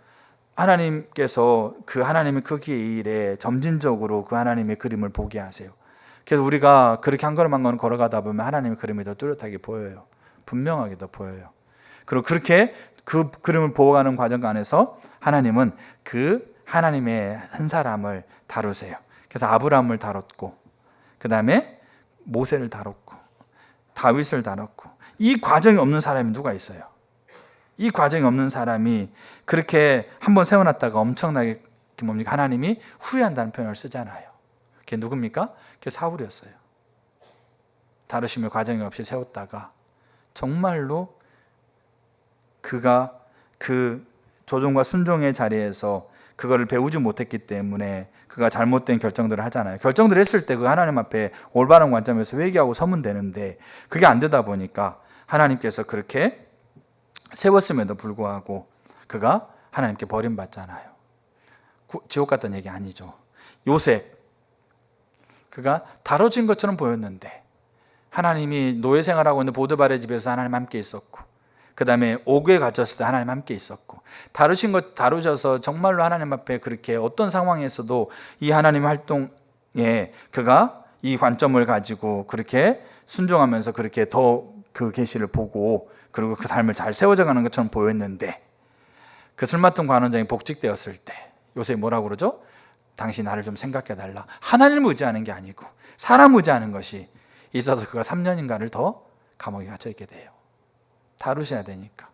하나님께서 그 하나님의 그 일에 점진적으로 그 하나님의 그림을 보게 하세요. 그래서 우리가 그렇게 한 걸음 한 걸음 걸어가다 보면 하나님의 그림이 더 뚜렷하게 보여요. 분명하게 더 보여요. 그리고 그렇게 그 그림을 보아가는 과정 안에서 하나님은 그 하나님의 한 사람을 다루세요. 그래서 아브라함을 다뤘고, 그 다음에 모세를 다뤘고, 다윗을 다뤘고, 이 과정이 없는 사람이 누가 있어요? 이 과정이 없는 사람이 그렇게 한번 세워놨다가 엄청나게 뭡니까? 하나님이 후회한다는 표현을 쓰잖아요. 그게 누굽니까? 그게 사울이었어요. 다루시며 과정이 없이 세웠다가 정말로 그가 그 조종과 순종의 자리에서 그거를 배우지 못했기 때문에 그가 잘못된 결정들을 하잖아요. 결정들을 했을 때 그 하나님 앞에 올바른 관점에서 회개하고 서면 되는데 그게 안 되다 보니까 하나님께서 그렇게 세웠음에도 불구하고 그가 하나님께 버림받잖아요. 지옥 갔다는 얘기 아니죠. 요셉, 그가 다뤄진 것처럼 보였는데 하나님이 노예 생활하고 있는 보드발의 집에서 하나님 함께 있었고, 그 다음에 옥에 갇혔을 때 하나님 함께 있었고, 다루셔서 정말로 하나님 앞에 그렇게 어떤 상황에서도 이 하나님 활동에 그가 이 관점을 가지고 그렇게 순종하면서 그렇게 더 그 계시를 보고 그리고 그 삶을 잘 세워져 가는 것처럼 보였는데, 그 술 맡은 관원장이 복직되었을 때 요셉이 뭐라고 그러죠? 당신 나를 좀 생각해 달라. 하나님을 의지하는 게 아니고 사람 의지하는 것이 있어서 그가 3년인가를 더 감옥에 갇혀 있게 돼요. 다루셔야 되니까.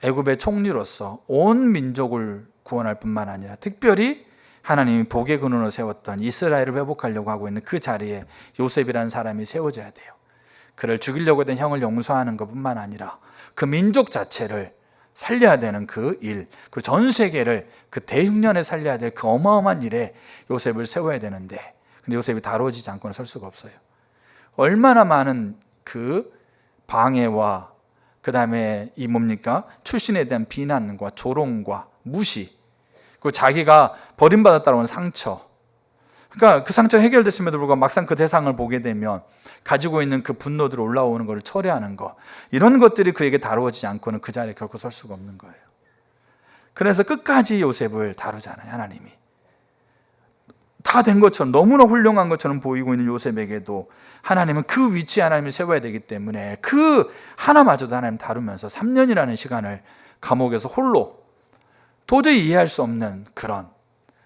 애굽의 총리로서 온 민족을 구원할 뿐만 아니라 특별히 하나님이 복의 근원으로 세웠던 이스라엘을 회복하려고 하고 있는 그 자리에 요셉이라는 사람이 세워져야 돼요. 그를 죽이려고 했던 형을 용서하는 것뿐만 아니라 그 민족 자체를 살려야 되는 그 일, 그 전 세계를 그 대흉년에 살려야 될 그 어마어마한 일에 요셉을 세워야 되는데, 근데 요셉이 다루어지지 않고는 설 수가 없어요. 얼마나 많은 그 방해와 그 다음에 이 뭡니까? 출신에 대한 비난과 조롱과 무시, 그 자기가 버림받았다는 상처, 그러니까 그 상처가 해결됐음에도 불구하고 막상 그 대상을 보게 되면 가지고 있는 그 분노들이 올라오는 것을 처리하는 것, 이런 것들이 그에게 다루어지지 않고는 그 자리에 결코 설 수가 없는 거예요. 그래서 끝까지 요셉을 다루잖아요. 하나님이 다 된 것처럼, 너무나 훌륭한 것처럼 보이고 있는 요셉에게도 하나님은 그 위치에 하나님을 세워야 되기 때문에 그 하나마저도 하나님 다루면서 3년이라는 시간을 감옥에서 홀로 도저히 이해할 수 없는 그런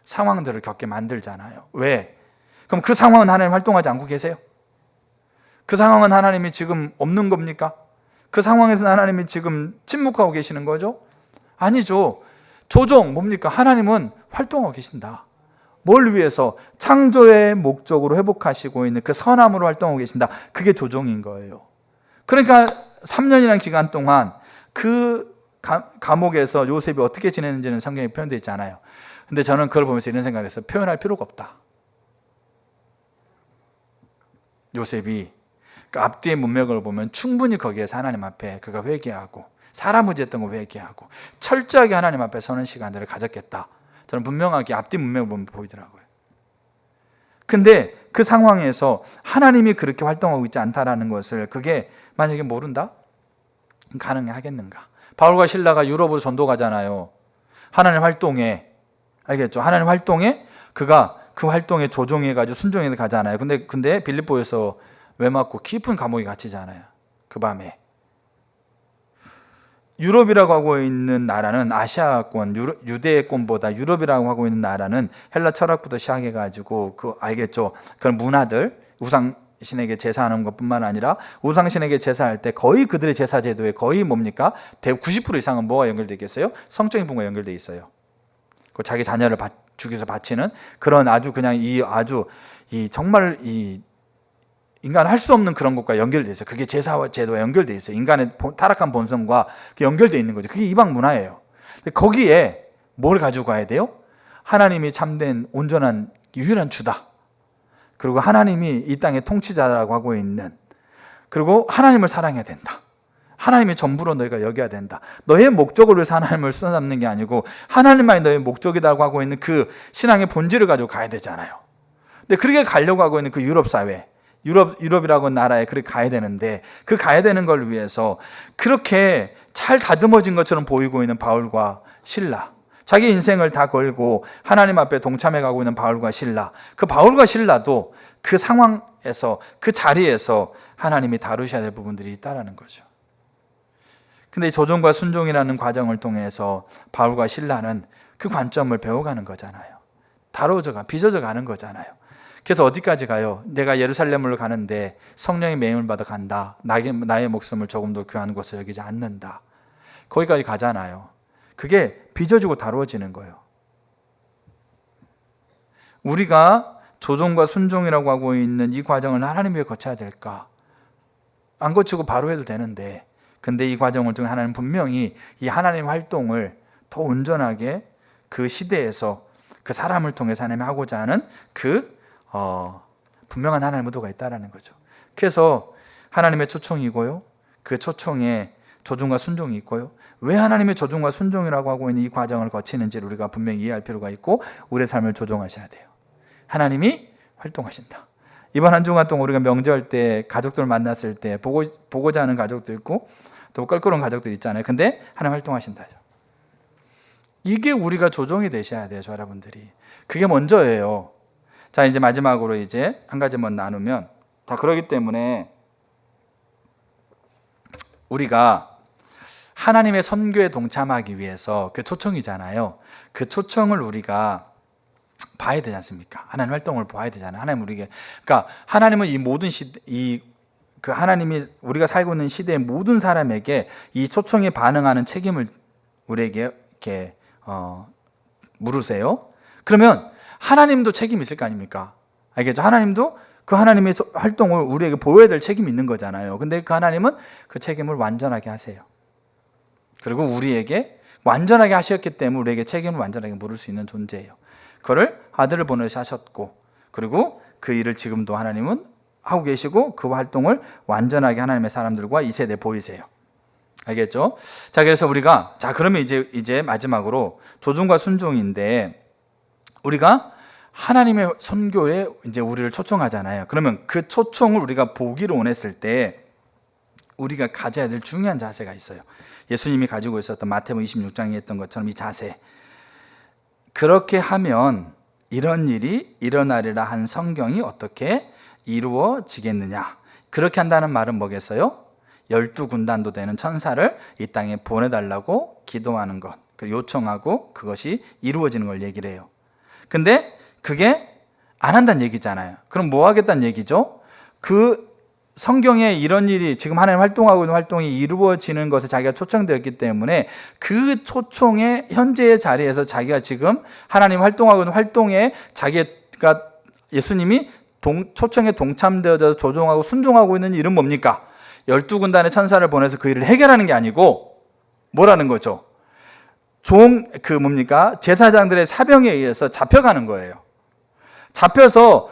상황들을 겪게 만들잖아요. 왜? 그럼 그 상황은 하나님 활동하지 않고 계세요? 그 상황은 하나님이 지금 없는 겁니까? 그 상황에서 하나님이 지금 침묵하고 계시는 거죠? 아니죠. 조종, 뭡니까? 하나님은 활동하고 계신다. 뭘 위해서? 창조의 목적으로 회복하시고 있는 그 선함으로 활동하고 계신다. 그게 조종인 거예요. 그러니까 3년이라는 기간 동안 그 감옥에서 요셉이 어떻게 지냈는지는 성경에 표현되어 있지 않아요. 근데 저는 그걸 보면서 이런 생각을 했어요. 표현할 필요가 없다. 요셉이 그 앞뒤의 문맥을 보면 충분히 거기에서 하나님 앞에 그가 회개하고 사람 의지했던 거 회개하고 철저하게 하나님 앞에 서는 시간들을 가졌겠다. 저는 분명하게 앞뒤 문맥을 보면 보이더라고요. 근데 그 상황에서 하나님이 그렇게 활동하고 있지 않다라는 것을 그게 만약에 모른다? 가능하겠는가? 바울과 실라가 유럽으로 전도 가잖아요. 하나님 활동에, 알겠죠? 하나님 활동에 그가 그 활동에 조종해가지고 순종해 가잖아요. 근데 빌립보에서 왜 맞고 깊은 감옥에 갇히잖아요. 그 밤에. 유럽이라고 하고 있는 나라는 아시아권, 유대권보다 유럽이라고 하고 있는 나라는 헬라 철학부터 시작해가지고 알겠죠? 그런 문화들, 우상신에게 제사하는 것뿐만 아니라 우상신에게 제사할 때 거의 그들의 제사 제도에 거의 뭡니까? 90% 이상은 뭐가 연결되어 있겠어요? 성적인 부분과 연결되어 있어요. 자기 자녀를 죽여서 바치는 그런 정말 인간 할 수 없는 그런 것과 연결되어 있어요. 그게 제사와 제도와 연결되어 있어요. 인간의 타락한 본성과 연결되어 있는 거죠. 그게 이방 문화예요. 근데 거기에 뭘 가지고 가야 돼요? 하나님이 참된 온전한 유일한 주다. 그리고 하나님이 이 땅의 통치자라고 하고 있는, 그리고 하나님을 사랑해야 된다. 하나님이 전부로 너희가 여겨야 된다. 너의 목적을 위해서 하나님을 쓰담는 게 아니고 하나님만이 너의 목적이라고 하고 있는 그 신앙의 본질을 가지고 가야 되잖아요. 근데 그렇게 가려고 하고 있는 그 유럽 사회, 유럽이라고 하는 나라에 그렇게 가야 되는데, 그 가야 되는 걸 위해서 그렇게 잘 다듬어진 것처럼 보이고 있는 바울과 실라, 자기 인생을 다 걸고 하나님 앞에 동참해 가고 있는 바울과 실라, 그 바울과 실라도 그 상황에서, 그 자리에서 하나님이 다루셔야 될 부분들이 있다라는 거죠. 근데 이 조종과 순종이라는 과정을 통해서 바울과 실라는 그 관점을 배워가는 거잖아요. 빚어져 가는 거잖아요. 그래서 어디까지 가요? 내가 예루살렘으로 가는데 성령의 매임을 받아 간다. 나의 목숨을 조금 더 귀한 곳으로 여기지 않는다. 거기까지 가잖아요. 그게 빚어지고 다루어지는 거예요. 우리가 조종과 순종이라고 하고 있는 이 과정을 하나님 위해 거쳐야 될까? 안 거치고 바로 해도 되는데, 근데 이 과정을 통해 하나님 분명히 이 하나님 활동을 더 온전하게 그 시대에서 그 사람을 통해서 하나님이 하고자 하는 분명한 하나님의 의도가 있다는 거죠. 그래서 하나님의 초청이고요, 그 초청에 조종과 순종이 있고요, 왜 하나님의 조종과 순종이라고 하고 있는 이 과정을 거치는지를 우리가 분명히 이해할 필요가 있고, 우리의 삶을 조종하셔야 돼요. 하나님이 활동하신다. 이번 한 주간 동안 우리가 명절 때 가족들 만났을 때 보고자 하는 가족도 있고 또 껄끄러운 가족들 있잖아요. 근데 하나님 활동하신다. 이게 우리가 조종이 되셔야 돼요, 여러분들이. 그게 먼저예요. 자, 이제 마지막으로 이제 한 가지만 나누면, 자, 그러기 때문에 우리가 하나님의 선교에 동참하기 위해서 그 초청이잖아요. 그 초청을 우리가 봐야 되지 않습니까? 하나님 활동을 봐야 되잖아요. 그러니까 하나님은 이 모든 하나님이 우리가 살고 있는 시대의 모든 사람에게 이 초청에 반응하는 책임을 우리에게 이렇게 물으세요. 그러면 하나님도 책임이 있을 거 아닙니까? 알겠죠? 하나님도 그 하나님의 활동을 우리에게 보여야 될 책임이 있는 거잖아요. 근데 그 하나님은 그 책임을 완전하게 하세요. 그리고 우리에게 완전하게 하셨기 때문에 우리에게 책임을 완전하게 물을 수 있는 존재예요. 그를 아들을 보내셔 하셨고, 그리고 그 일을 지금도 하나님은 하고 계시고, 그 활동을 완전하게 하나님의 사람들과 이 세대에 보이세요. 알겠죠? 자, 그래서 우리가, 그러면 이제 마지막으로 조종과 순종인데, 우리가 하나님의 선교에 이제 우리를 초청하잖아요. 그러면 그 초청을 우리가 보기를 원했을 때 우리가 가져야 될 중요한 자세가 있어요. 예수님이 가지고 있었던 마태복음 26장에 했던 것처럼 이 자세. 그렇게 하면 이런 일이 일어나리라 한 성경이 어떻게 이루어지겠느냐. 그렇게 한다는 말은 뭐겠어요? 12군단도 되는 천사를 이 땅에 보내달라고 기도하는 것, 요청하고 그것이 이루어지는 걸 얘기를 해요. 근데 그게 안 한다는 얘기잖아요. 그럼 뭐 하겠다는 얘기죠? 그 성경에 이런 일이 지금 하나님 활동하고 있는 활동이 이루어지는 것에 자기가 초청되었기 때문에 그 초청의 현재의 자리에서 자기가 지금 하나님 활동하고 있는 활동에 자기가 예수님이 초청에 동참되어서 조종하고 순종하고 있는 일은 뭡니까? 12군단의 천사를 보내서 그 일을 해결하는 게 아니고 뭐라는 거죠? 제사장들의 사병에 의해서 잡혀가는 거예요. 잡혀서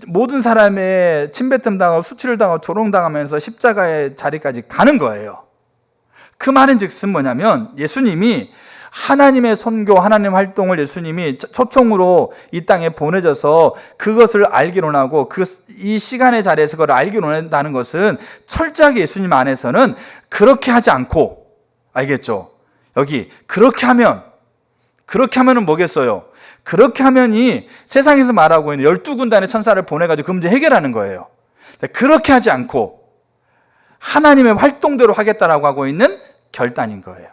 모든 사람의 침뱉음 당하고 수치를 당하고 조롱당하면서 십자가의 자리까지 가는 거예요. 그 말은 즉슨 뭐냐면, 예수님이 하나님의 선교, 하나님 활동을 예수님이 초청으로 이 땅에 보내져서 그것을 알기로 하고 이 시간의 자리에서 그걸 알기로 한다는 것은 철저하게 예수님 안에서는 그렇게 하지 않고, 알겠죠? 여기 그렇게 하면은 뭐겠어요? 그렇게 하면이 세상에서 말하고 있는 12군단의 천사를 보내가지고 그 문제 해결하는 거예요. 그렇게 하지 않고 하나님의 활동대로 하겠다라고 하고 있는 결단인 거예요.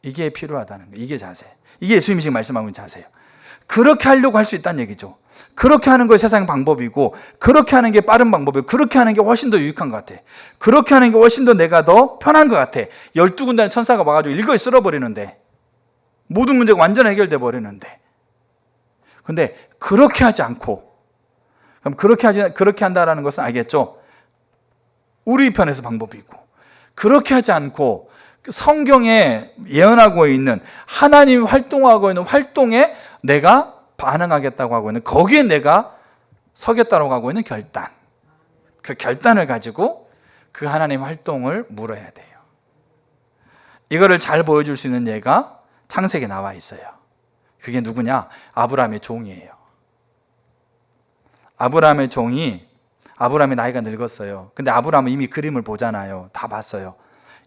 이게 필요하다는 거예요. 이게 자세. 이게 예수님이 지금 말씀하고 있는 자세예요. 그렇게 하려고 할 수 있다는 얘기죠. 그렇게 하는 것이 세상 방법이고, 그렇게 하는 게 빠른 방법이고, 그렇게 하는 게 훨씬 더 유익한 것 같아. 그렇게 하는 게 훨씬 더 내가 더 편한 것 같아. 12군단의 천사가 와가지고 일거에 쓸어버리는데, 모든 문제가 완전히 해결돼 버리는데. 근데 그렇게 하지 않고, 그럼 그렇게 한다라는 것은 알겠죠? 우리 편에서 방법이고, 그렇게 하지 않고 성경에 예언하고 있는 하나님이 활동하고 있는 활동에 내가 반응하겠다고 하고 있는, 거기에 내가 서겠다고 하고 있는 결단, 그 결단을 가지고 그 하나님 활동을 물어야 돼요. 이거를 잘 보여줄 수 있는 예가 창세기에 나와 있어요. 그게 누구냐? 아브라함의 종이에요. 아브라함의 나이가 늙었어요. 근데 아브라함은 이미 그림을 보잖아요. 다 봤어요.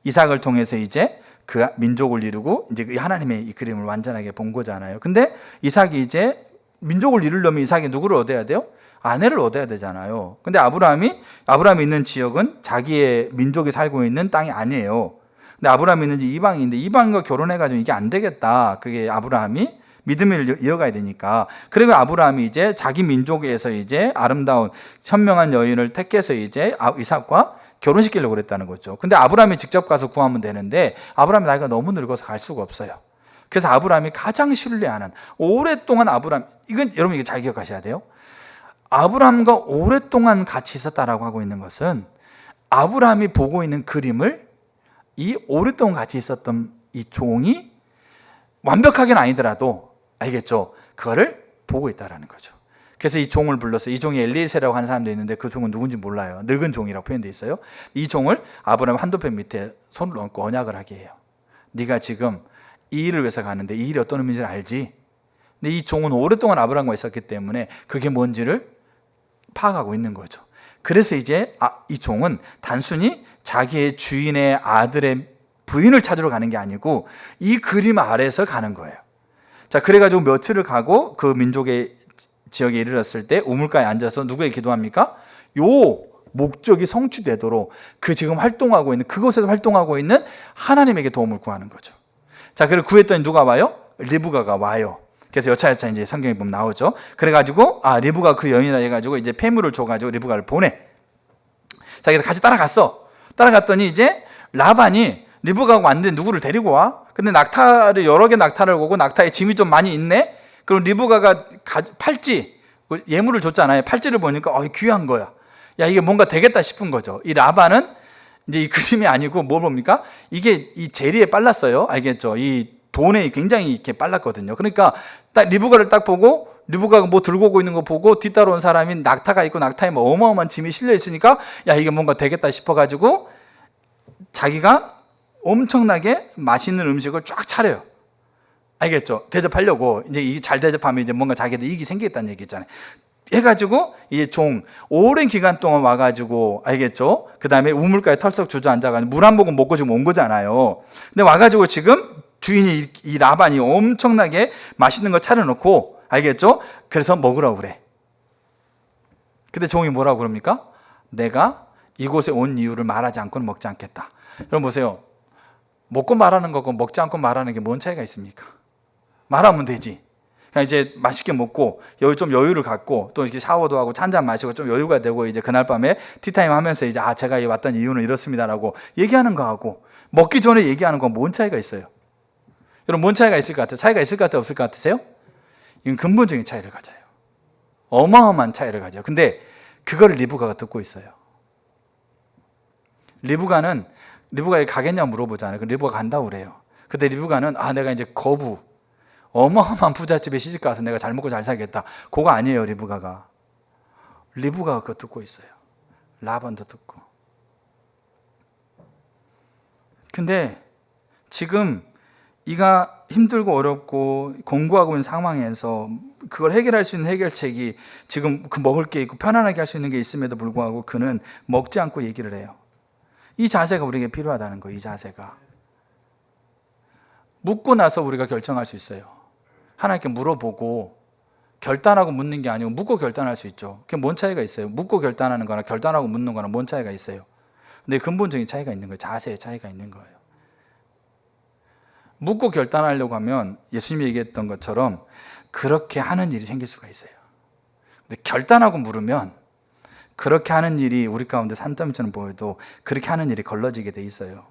이삭을 통해서 이제 그 민족을 이루고 이제 하나님의 이 그림을 완전하게 본 거잖아요. 근데 이삭이 이제 민족을 이루려면 이삭이 누구를 얻어야 돼요? 아내를 얻어야 되잖아요. 근데 아브라함이 있는 지역은 자기의 민족이 살고 있는 땅이 아니에요. 근데 아브라함이 있는 이방인인데 이방인과 결혼해가지고 이게 안 되겠다. 그게 아브라함이 믿음을 이어가야 되니까. 그리고 아브라함이 이제 자기 민족에서 이제 아름다운 현명한 여인을 택해서 이제 이삭과 결혼시키려고 그랬다는 거죠. 근데 아브라함이 직접 가서 구하면 되는데 아브라함이 나이가 너무 늙어서 갈 수가 없어요. 그래서 아브라함이 가장 신뢰하는, 오랫동안 이건 여러분 이거 잘 기억하셔야 돼요. 아브라함과 오랫동안 같이 있었다라고 하고 있는 것은 아브라함이 보고 있는 그림을 이 오랫동안 같이 있었던 이 종이 완벽하게는 아니더라도, 알겠죠? 그거를 보고 있다라는 거죠. 그래서 이 종을 불러서, 이 종이 엘리에셀이라고 하는 사람도 있는데 그 종은 누군지 몰라요. 늙은 종이라고 표현되어 있어요. 이 종을 아브라함 한도편 밑에 손을 얹고 언약을 하게 해요. 네가 지금 이 일을 위해서 가는데 이 일이 어떤 의미인지를 알지? 근데 이 종은 오랫동안 아브라함과 있었기 때문에 그게 뭔지를 파악하고 있는 거죠. 그래서 이제 이 종은 단순히 자기의 주인의 아들의 부인을 찾으러 가는 게 아니고 이 그림 아래에서 가는 거예요. 자, 그래가지고 며칠을 가고 그 민족의 지역에 이르렀을 때 우물가에 앉아서 누구에게 기도합니까? 요 목적이 성취되도록 그 지금 활동하고 있는, 그곳에서 활동하고 있는 하나님에게 도움을 구하는 거죠. 자, 그리고 구했더니 누가 와요? 리브가가 와요. 그래서 여차여차 이제 성경에 보면 나오죠. 그래가지고 리브가 그 여인이라 해가지고 이제 폐물을 줘가지고 리브가를 보내. 자, 그래서 같이 따라갔더니 이제 라반이 리브가가 왔는데 누구를 데리고 와? 근데 여러 개 낙타를 오고 낙타에 짐이 좀 많이 있네? 그럼 리브가가 팔찌, 예물을 줬잖아요. 팔찌를 보니까 귀한 거야. 야, 이게 뭔가 되겠다 싶은 거죠. 이 라반은 이제 이 그림이 아니고 뭘 봅니까? 이게 이 재리에 빨랐어요. 알겠죠? 이 돈에 굉장히 이렇게 빨랐거든요. 그러니까 딱 리브가를 딱 보고, 리브가가 뭐 들고 오고 있는 거 보고 뒤따라온 사람이 낙타가 있고 낙타에 뭐 어마어마한 짐이 실려 있으니까 야, 이게 뭔가 되겠다 싶어가지고 자기가 엄청나게 맛있는 음식을 쫙 차려요. 알겠죠? 대접하려고. 이제 이게 잘 대접하면 이제 뭔가 자기도 이익이 생기겠다는 얘기 있잖아요. 해가지고 이제 오랜 기간 동안 와가지고, 알겠죠? 그 다음에 우물가에 털썩 주저앉아가지고 물 한 모금 먹고 지금 온 거잖아요. 근데 와가지고 지금 주인이 이 라반이 엄청나게 맛있는 거 차려놓고, 알겠죠? 그래서 먹으라고 그래. 근데 종이 뭐라고 그럽니까? 내가 이곳에 온 이유를 말하지 않고는 먹지 않겠다. 여러분 보세요. 먹고 말하는 거고 먹지 않고 말하는 게 뭔 차이가 있습니까? 말하면 되지. 그냥 이제 맛있게 먹고 좀 여유를 갖고 또 이렇게 샤워도 하고 한잔 마시고 좀 여유가 되고 이제 그날 밤에 티타임 하면서 이제 제가 왔던 이유는 이렇습니다라고 얘기하는 거하고 먹기 전에 얘기하는 건 뭔 차이가 있어요? 여러분 뭔 차이가 있을 것 같아요? 차이가 있을 것 같아요? 없을 것 같으세요? 이건 근본적인 차이를 가져요. 어마어마한 차이를 가져요. 근데 그거를 리브가가 듣고 있어요. 리브가에 가겠냐고 물어보잖아요. 리브가가 간다고 그래요. 근데 리브가는 내가 이제 어마어마한 부잣집에 시집가서 내가 잘 먹고 잘 살겠다. 그거 아니에요. 리브가가 그거 듣고 있어요. 라반도 듣고. 근데 지금 이가 힘들고 어렵고 공부하고 있는 상황에서 그걸 해결할 수 있는 해결책이 지금 먹을 게 있고 편안하게 할 수 있는 게 있음에도 불구하고 그는 먹지 않고 얘기를 해요. 이 자세가 우리에게 필요하다는 거예요. 이 자세가. 묻고 나서 우리가 결정할 수 있어요. 하나님께 물어보고 결단하고 묻는 게 아니고 묻고 결단할 수 있죠. 그게 뭔 차이가 있어요? 묻고 결단하는 거나 결단하고 묻는 거나 뭔 차이가 있어요? 근데 근본적인 차이가 있는 거예요. 자세의 차이가 있는 거예요. 묻고 결단하려고 하면 예수님이 얘기했던 것처럼 그렇게 하는 일이 생길 수가 있어요. 근데 결단하고 물으면 그렇게 하는 일이 우리 가운데 산더미처럼 보여도 그렇게 하는 일이 걸러지게 돼 있어요.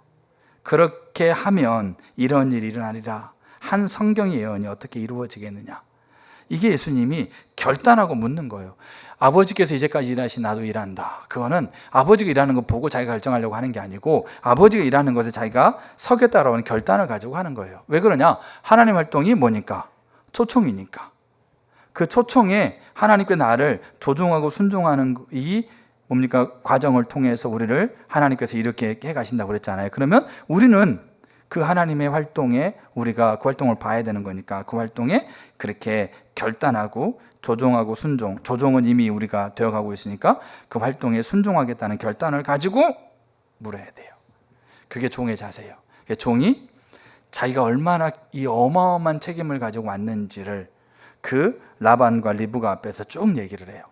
그렇게 하면 이런 일이 일어나리라 한 성경의 예언이 어떻게 이루어지겠느냐. 이게 예수님이 결단하고 묻는 거예요. 아버지께서 이제까지 일하신 나도 일한다. 그거는 아버지가 일하는 거 보고 자기가 결정하려고 하는 게 아니고 아버지가 일하는 것에 자기가 서겠다라는 결단을 가지고 하는 거예요. 왜 그러냐? 하나님 활동이 뭐니까? 초청이니까. 그 초청에 하나님께 나를 조종하고 순종하는 이 뭡니까? 과정을 통해서 우리를 하나님께서 이렇게 해 가신다고 그랬잖아요. 그러면 우리는 그 하나님의 활동에 우리가 그 활동을 봐야 되는 거니까 그 활동에 그렇게 결단하고 조종하고 순종, 조종은 이미 우리가 되어가고 있으니까 그 활동에 순종하겠다는 결단을 가지고 물어야 돼요. 그게 종의 자세예요. 종이 자기가 얼마나 이 어마어마한 책임을 가지고 왔는지를 그 라반과 리브가 앞에서 쭉 얘기를 해요.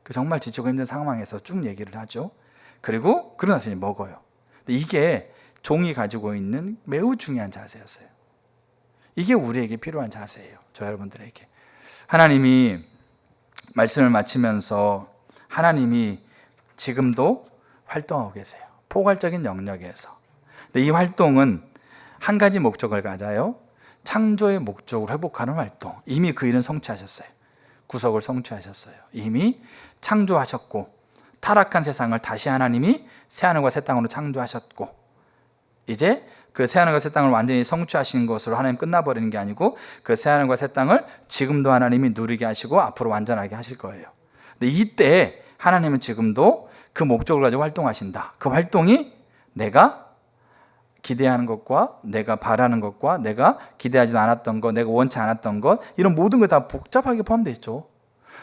그 정말 지치고 힘든 상황에서 쭉 얘기를 하죠. 그리고 그러고 나서 먹어요. 근데 이게 종이 가지고 있는 매우 중요한 자세였어요. 이게 우리에게 필요한 자세예요. 저 여러분들에게. 하나님이 말씀을 마치면서 하나님이 지금도 활동하고 계세요. 포괄적인 영역에서. 근데 이 활동은 한 가지 목적을 가져요. 창조의 목적을 회복하는 활동. 이미 그 일은 성취하셨어요. 구속을 성취하셨어요. 이미 창조하셨고 타락한 세상을 다시 하나님이 새하늘과 새 땅으로 창조하셨고 이제 그 새하늘과 새 땅을 완전히 성취하신 것으로 하나님 끝나버리는 게 아니고 그 새하늘과 새 땅을 지금도 하나님이 누리게 하시고 앞으로 완전하게 하실 거예요. 근데 이때 하나님은 지금도 그 목적을 가지고 활동하신다. 그 활동이 내가 기대하는 것과 내가 바라는 것과 내가 기대하지 않았던 것, 내가 원치 않았던 것 이런 모든 것 다 복잡하게 포함되어 있죠.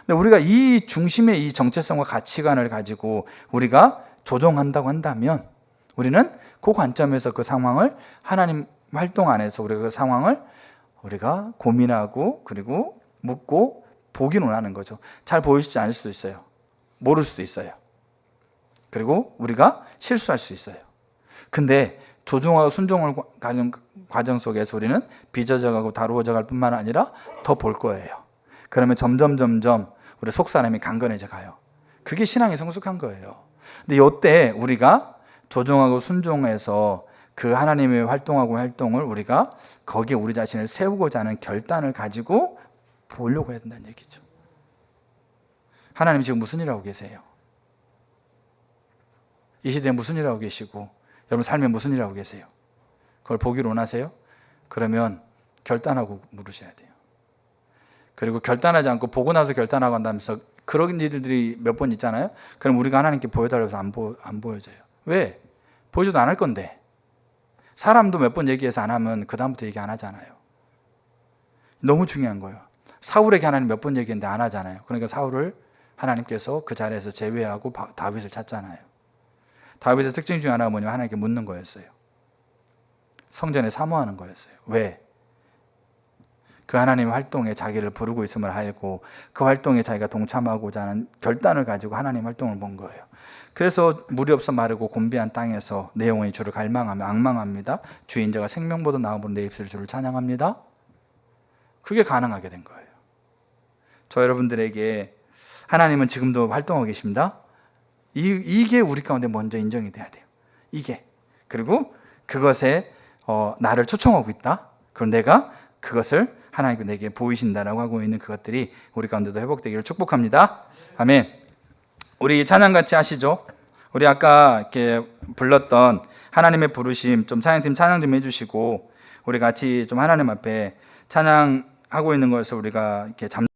근데 우리가 이 중심의 이 정체성과 가치관을 가지고 우리가 조종한다고 한다면 우리는 그 관점에서 그 상황을 하나님 활동 안에서 우리가 그 상황을 우리가 고민하고 그리고 묻고 보기 원하는 거죠. 잘 보이시지 않을 수도 있어요. 모를 수도 있어요. 그리고 우리가 실수할 수 있어요. 근데 조종하고 순종을 가는 과정 속에서 우리는 빚어져가고 다루어져 갈 뿐만 아니라 더 볼 거예요. 그러면 점점 우리 속사람이 강건해져 가요. 그게 신앙이 성숙한 거예요. 근데 이때 우리가 조종하고 순종해서 그 하나님의 활동을 우리가 거기에 우리 자신을 세우고자 하는 결단을 가지고 보려고 해야 된다는 얘기죠. 하나님 지금 무슨 일 하고 계세요? 이 시대에 무슨 일 하고 계시고 여러분 삶에 무슨 일 하고 계세요? 그걸 보기를 원하세요? 그러면 결단하고 물으셔야 돼요. 그리고 결단하지 않고 보고 나서 결단하고 한다면서 그런 일들이 몇 번 있잖아요. 그럼 우리가 하나님께 보여달라고 해서 안 보여줘요. 왜? 보여줘도 안 할 건데. 사람도 몇 번 얘기해서 안 하면 그 다음부터 얘기 안 하잖아요. 너무 중요한 거예요. 사울에게 하나님 몇 번 얘기했는데 안 하잖아요. 그러니까 사울을 하나님께서 그 자리에서 제외하고 다윗을 찾잖아요. 다윗의 특징 중에 하나가 뭐냐면 하나님께 묻는 거였어요. 성전에 사모하는 거였어요. 왜? 그 하나님의 활동에 자기를 부르고 있음을 알고 그 활동에 자기가 동참하고자 하는 결단을 가지고 하나님 활동을 본 거예요. 그래서 물이 없어 마르고 곤비한 땅에서 내 영혼이 주를 갈망하며 앙망합니다. 주의 인자가 생명보다 나아보는 내 입술이 주를 찬양합니다. 그게 가능하게 된 거예요. 저 여러분들에게 하나님은 지금도 활동하고 계십니다. 이게 우리 가운데 먼저 인정이 돼야 돼요. 이게. 그리고 그것에 나를 초청하고 있다. 그럼 내가 그것을 하나님께 내게 보이신다라고 하고 있는 그것들이 우리 가운데도 회복되기를 축복합니다. 아멘. 우리 찬양 같이 하시죠. 우리 아까 이렇게 불렀던 하나님의 부르심 좀 찬양팀 찬양 좀 해주시고 우리 같이 좀 하나님 앞에 찬양하고 있는 것을 우리가 이렇게